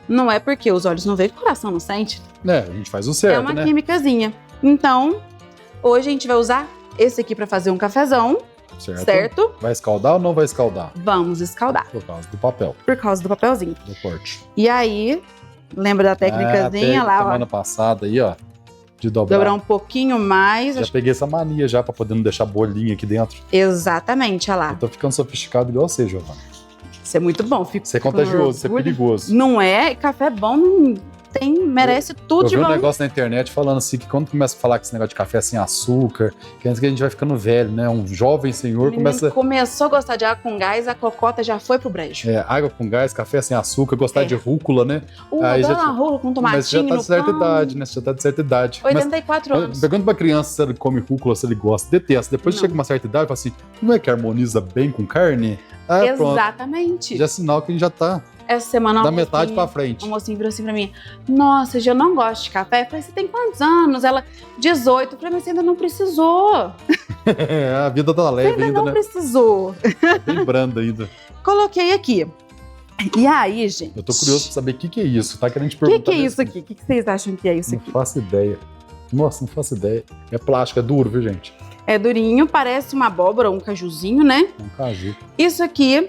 Não é porque os olhos não veem, o coração não sente. A gente faz o certo, É uma químicazinha. Então, hoje a gente vai usar esse aqui para fazer um cafezão. Certo? Vai escaldar ou não vai escaldar? Vamos escaldar. Por causa do papel. Por causa do papelzinho. Do corte. E aí, lembra da técnicazinha lá, ó. Semana passada aí, ó. De dobrar. Dobrar um pouquinho mais. Já peguei essa mania já pra poder não deixar bolinha aqui dentro. Exatamente, olha lá. Eu tô ficando sofisticado igual você, Giovana. Isso é muito bom. Isso é contagioso, isso é perigoso. Não é? Café bom não merece tudo de bom. Eu vi um negócio na internet falando assim, que quando começa a falar que esse negócio de café sem açúcar, que a gente vai ficando velho, né? Um jovem senhor começou a gostar de água com gás, a cocota já foi pro brejo. Água com gás, café sem açúcar, gostar de rúcula, né? Aí já rúcula com tomatinho. Mas já tá de certa idade, né? Você já tá de certa idade. 84 anos. Pergunta pra criança se ele come rúcula, se ele gosta. Detesta. Depois chega uma certa idade e fala assim, não é que harmoniza bem com carne? Exatamente. Pronto. Já é sinal que a gente já tá essa semana da metade pra frente. O mocinho virou assim pra mim, nossa, eu não gosto de café. Eu falei, você tem quantos anos? Ela, 18. Eu falei, mas você ainda não precisou. A vida tá leve você ainda não precisou. Tá bem branda ainda. Coloquei aqui. E aí, gente? Eu tô curioso pra saber o que é isso. Tá querendo te perguntar. O que é isso aqui? O que vocês acham que é isso aqui? Não faço ideia. Nossa, não faço ideia. É plástico, é duro, viu, gente? É durinho, parece uma abóbora, um cajuzinho, né? Um caju. Isso aqui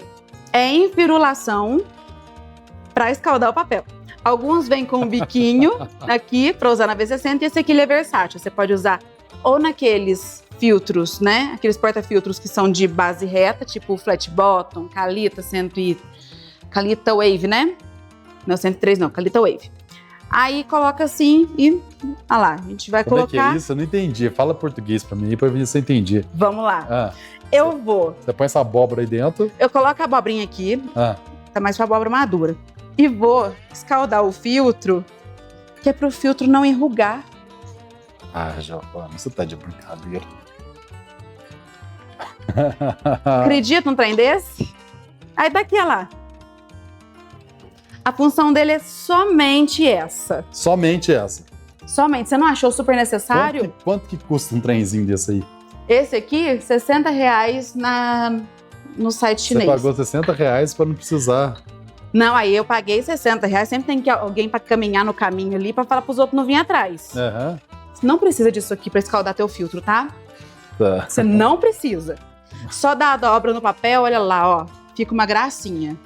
é envirulação para escaldar o papel. Alguns vêm com um biquinho aqui para usar na V60 e esse aqui ele é versátil. Você pode usar ou naqueles filtros, né? Aqueles porta-filtros que são de base reta, tipo flat bottom, Kalita Wave, né? Não, 103 não, Kalita Wave. Aí coloca assim e... Olha lá, a gente vai colocar... Como é que é isso? Eu não entendi. Fala português pra mim aí pra ver se eu entendi. Vamos lá. Eu vou... Você põe essa abóbora aí dentro. Eu coloco a abobrinha aqui. Tá mais pra abóbora madura. E vou escaldar o filtro, que é pro filtro não enrugar. Giovana, você tá de brincadeira. Acredita num trem desse? Aí daqui, olha lá. A função dele é somente essa. Somente essa? Somente. Você não achou super necessário? Quanto que custa um trenzinho desse aí? Esse aqui, R$60 no site chinês. Você pagou R$60 pra não precisar... Não, aí eu paguei R$60. Sempre tem alguém pra caminhar no caminho ali pra falar pros outros não virem atrás. Você não precisa disso aqui pra escaldar teu filtro, tá? Você não precisa. Só dá a dobra no papel, olha lá, ó. Fica uma gracinha.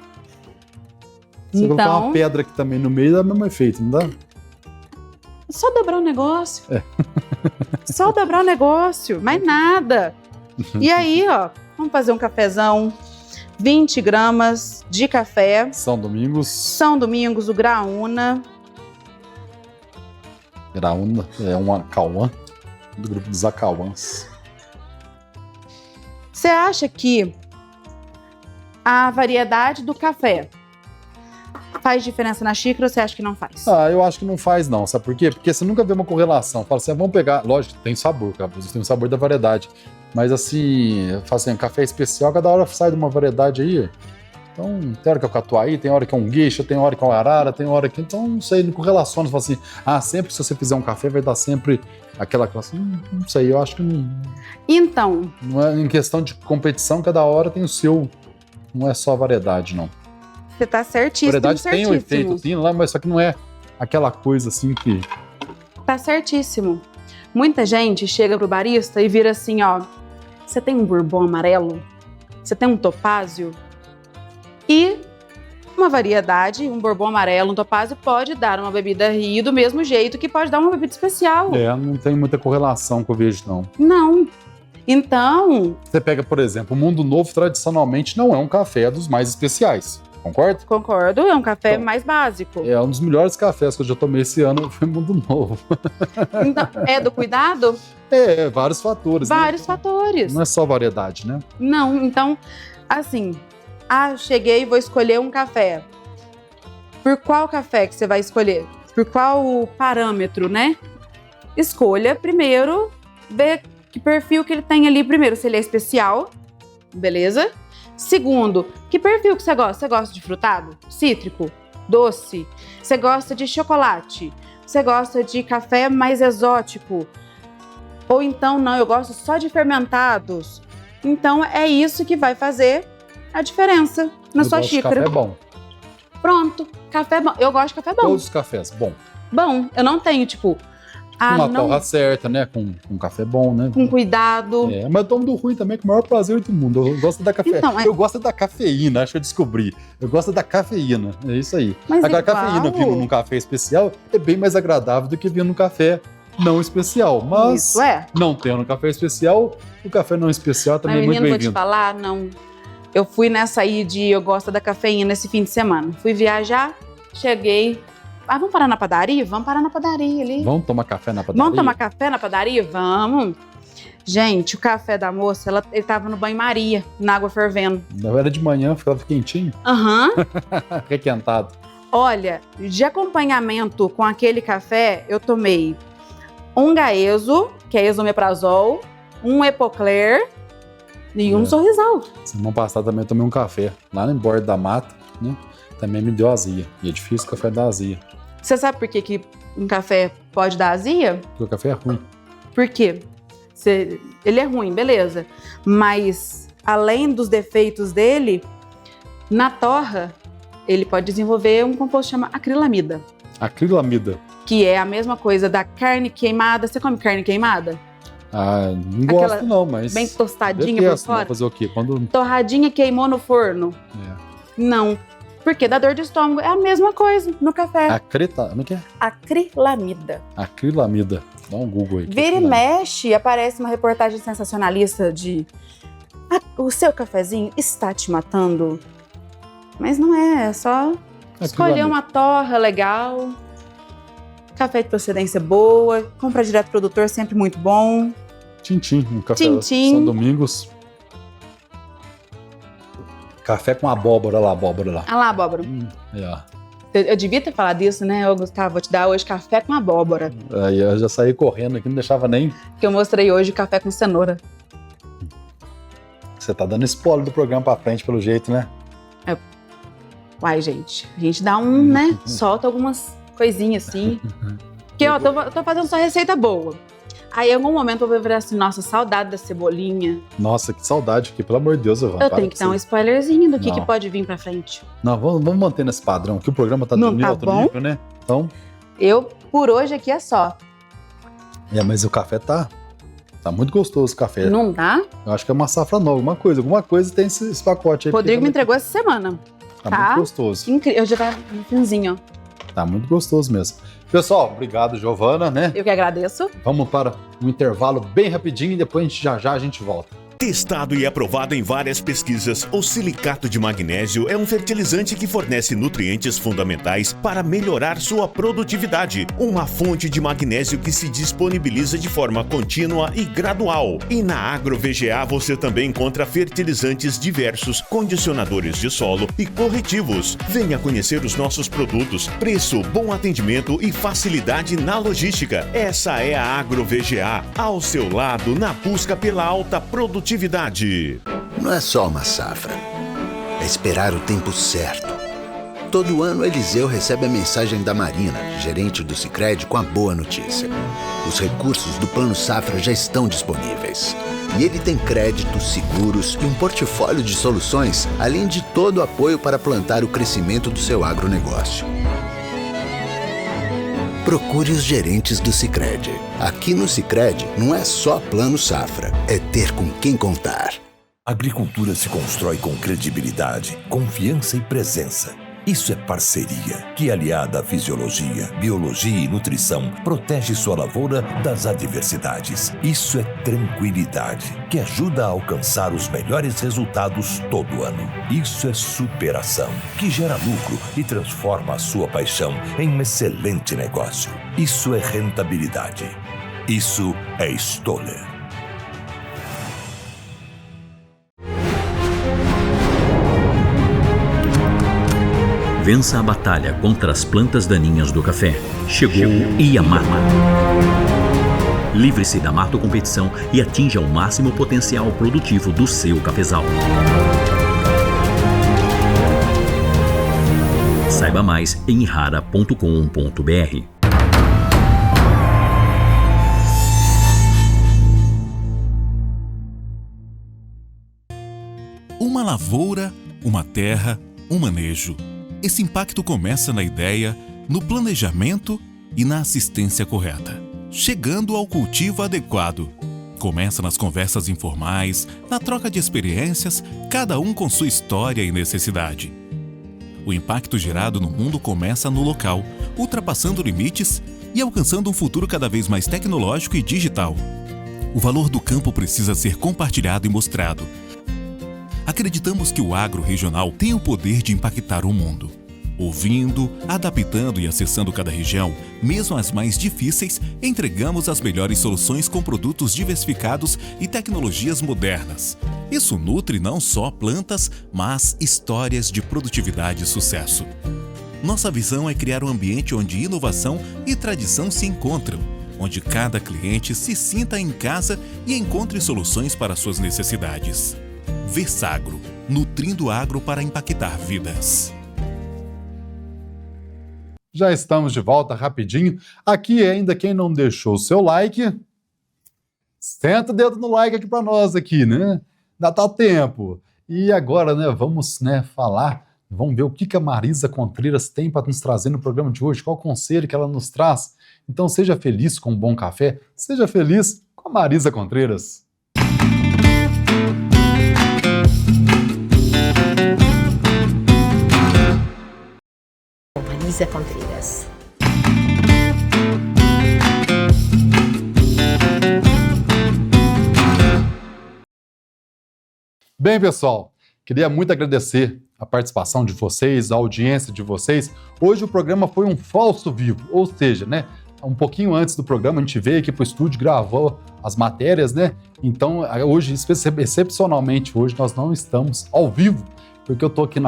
Você colocar uma pedra aqui também no meio, dá o mesmo efeito, não dá? Só dobrar o negócio. Só dobrar o negócio, mais nada. E aí, ó, vamos fazer um cafezão. 20 gramas de café. São Domingos. São Domingos, o Graúna. Graúna é um Acauã, do grupo dos Acauãs. Você acha que a variedade do café faz diferença na xícara ou você acha que não faz? Eu acho que não faz não, sabe por quê? Porque você nunca vê uma correlação. Fala assim, vamos pegar, lógico, tem sabor, tem o sabor da variedade. Mas assim, fazendo café especial, cada hora sai de uma variedade aí. Então, tem hora que é o catuai, tem hora que é um gueixa, tem hora que é um arara, tem hora que... Então, não sei, não correlaciona. Fala assim, sempre se você fizer um café, vai dar sempre aquela classe. Não sei, eu acho que não... Então... Não é em questão de competição, cada hora tem o seu... Não é só variedade, não. Você tá certíssimo, variedade tem um efeito, tem lá, mas só que não é aquela coisa assim que... Tá certíssimo. Muita gente chega pro barista e vira assim, ó, você tem um bourbon amarelo? Você tem um topázio? E uma variedade, um bourbon amarelo, um topázio pode dar uma bebida rio do mesmo jeito que pode dar uma bebida especial. Não tem muita correlação que eu vejo, não. Não. Então... Você pega, por exemplo, o Mundo Novo tradicionalmente não é um café dos mais especiais. Concorda? Concordo, é um café Então, mais básico. É um dos melhores cafés que eu já tomei esse ano, foi Mundo Novo. Então, é do cuidado? Vários fatores. Vários né? fatores. Não é só variedade, né? Não, então, assim, cheguei e vou escolher um café. Por qual café que você vai escolher? Por qual parâmetro, né? Escolha primeiro, ver que perfil que ele tem ali primeiro, se ele é especial, beleza? Segundo, que perfil que você gosta? Você gosta de frutado? Cítrico? Doce? Você gosta de chocolate? Você gosta de café mais exótico? Ou então, não, eu gosto só de fermentados. Então, é isso que vai fazer a diferença na sua xícara. Café bom. Pronto, café bom. Eu gosto de café bom. Todos os cafés, bom. Bom, eu não tenho, tipo... Uma torra certa, né? Com um café bom, né? Com cuidado. Mas eu tomo do ruim também, com o maior prazer do mundo. Eu gosto da café. Então, Eu gosto da cafeína, acho que eu descobri. Eu gosto da cafeína, é isso aí. Mas Agora, igual... a cafeína vindo num café especial é bem mais agradável do que vir num café não especial. Mas, isso é. não tendo um café especial, o café não especial também é muito menino, bem-vindo. vou te falar, não... Eu fui nessa aí de eu gosto da cafeína esse fim de semana. Fui viajar, cheguei... vamos parar na padaria? Vamos parar na padaria ali. Vamos tomar café na padaria? Vamos tomar café na padaria? Vamos. Gente, o café da moça, ele tava no banho-maria, na água fervendo. Não era de manhã, ficava quentinho. Aham. Requentado. Olha, de acompanhamento com aquele café, eu tomei um Gaeso, que é esomeprazol, um Epocler e um Sorrisal. Semana passada também eu tomei um café lá no bordo da mata, né? Também me deu azia. E é difícil o café dar azia. Você sabe por que um café pode dar azia? Porque o café é ruim. Por quê? Ele é ruim, beleza. Mas, além dos defeitos dele, na torra, ele pode desenvolver um composto chamado acrilamida. Acrilamida? Que é a mesma coisa da carne queimada. Você come carne queimada? Não gosto não, mas... Bem tostadinha detesto, por fora? Fazer o quê? Torradinha queimou no forno? Não. Porque dá dor de estômago. É a mesma coisa no café. Como é que é? Acrilamida. Acrilamida. Dá um Google aí. Vira e mexe, aparece uma reportagem sensacionalista de o seu cafezinho está te matando. Mas não é só escolher uma torra legal, café de procedência boa, compra direto do produtor, sempre muito bom. Tintim, um café Tintim. São Domingos. Café com abóbora lá, abóbora lá. Ah lá, abóbora. Eu devia ter falado isso, né? Gustavo, vou te dar hoje café com abóbora. Aí eu já saí correndo aqui, não deixava nem... Que eu mostrei hoje café com cenoura. Você tá dando spoiler do programa pra frente, pelo jeito, né? Uai, gente, a gente dá né? Solta algumas coisinhas assim. Porque, ó, tô fazendo só receita boa. Aí, em algum momento, eu vou virar assim, nossa, saudade da cebolinha. Nossa, que saudade aqui, pelo amor de Deus, Evandro. Eu tenho que dar um spoilerzinho do que Não. pode vir pra frente. Não, vamos manter nesse padrão, que o programa tá Não de tá alto bom? nível, né? Então... Por hoje aqui é só. Mas o café tá muito gostoso, o café. Não dá? Eu acho que é uma safra nova, alguma coisa tem esse pacote aí. Rodrigo me entregou essa semana. Tá muito gostoso. Incrível, eu já tá no finzinho, ó. Tá muito gostoso mesmo. Pessoal, obrigado, Giovana, né? Eu que agradeço. Vamos para um intervalo bem rapidinho e depois já a gente volta. Testado e aprovado em várias pesquisas, o silicato de magnésio é um fertilizante que fornece nutrientes fundamentais para melhorar sua produtividade. Uma fonte de magnésio que se disponibiliza de forma contínua e gradual. E na AgroVGA você também encontra fertilizantes diversos, condicionadores de solo e corretivos. Venha conhecer os nossos produtos, preço, bom atendimento e facilidade na logística. Essa é a AgroVGA, ao seu lado na busca pela alta produtividade. Não é só uma safra, é esperar o tempo certo. Todo ano, Eliseu recebe a mensagem da Marina, gerente do Sicredi, com a boa notícia. Os recursos do Plano Safra já estão disponíveis. E ele tem créditos, seguros e um portfólio de soluções, além de todo o apoio para plantar o crescimento do seu agronegócio. Procure os gerentes do Sicredi. Aqui no Sicredi não é só Plano Safra, é ter com quem contar. A agricultura se constrói com credibilidade, confiança e presença. Isso é parceria, que aliada à fisiologia, biologia e nutrição, protege sua lavoura das adversidades. Isso é tranquilidade, que ajuda a alcançar os melhores resultados todo ano. Isso é superação, que gera lucro e transforma a sua paixão em um excelente negócio. Isso é rentabilidade. Isso é Stoller. Vença a batalha contra as plantas daninhas do café. Chegou Yamaha. Livre-se da mato competição e atinja o máximo potencial produtivo do seu cafezal. Saiba mais em ihara.com.br. Uma lavoura, uma terra, um manejo. Esse impacto começa na ideia, no planejamento e na assistência correta, chegando ao cultivo adequado. Começa nas conversas informais, na troca de experiências, cada um com sua história e necessidade. O impacto gerado no mundo começa no local, ultrapassando limites e alcançando um futuro cada vez mais tecnológico e digital. O valor do campo precisa ser compartilhado e mostrado. Acreditamos que o agro regional tem o poder de impactar o mundo. Ouvindo, adaptando e acessando cada região, mesmo as mais difíceis, entregamos as melhores soluções com produtos diversificados e tecnologias modernas. Isso nutre não só plantas, mas histórias de produtividade e sucesso. Nossa visão é criar um ambiente onde inovação e tradição se encontram, onde cada cliente se sinta em casa e encontre soluções para suas necessidades. Versagro, nutrindo agro para impactar vidas. Já estamos de volta rapidinho. Aqui ainda quem não deixou o seu like, senta o dedo no like aqui para nós aqui, né? Ainda tá tempo. E agora, né, vamos falar, vamos ver o que a Marisa Contreiras tem para nos trazer no programa de hoje, qual o conselho que ela nos traz. Então seja feliz com um bom café, seja feliz com a Marisa Contreiras. Marisa Contreiras. Bem, pessoal, queria muito agradecer a participação de vocês, a audiência de vocês. Hoje o programa foi um falso vivo, ou seja, né, um pouquinho antes do programa a gente veio aqui para o estúdio, gravou as matérias, né? Então, hoje, excepcionalmente, hoje nós não estamos ao vivo, porque eu estou aqui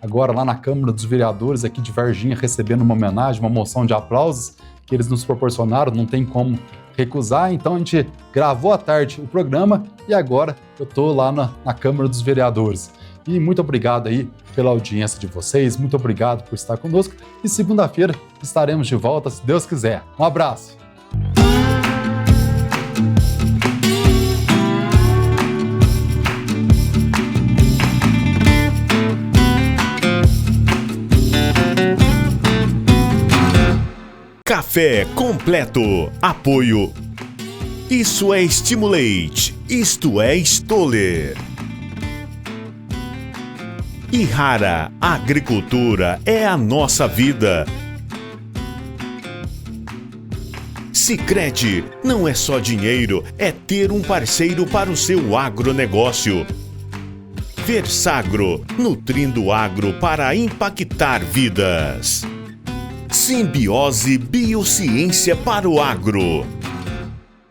agora lá na Câmara dos Vereadores aqui de Varginha, recebendo uma homenagem, uma moção de aplausos que eles nos proporcionaram, não tem como recusar, então a gente gravou à tarde o programa e agora eu estou lá na Câmara dos Vereadores. E muito obrigado aí pela audiência de vocês, muito obrigado por estar conosco e segunda-feira estaremos de volta, se Deus quiser. Um abraço! Café completo. Apoio. Isso é Stimulate. Isto é Stoller. Ihara. Agricultura é a nossa vida. Sicredi. Não é só dinheiro, é ter um parceiro para o seu agronegócio. Versagro. Nutrindo o agro para impactar vidas. Simbiose Biociência para o Agro.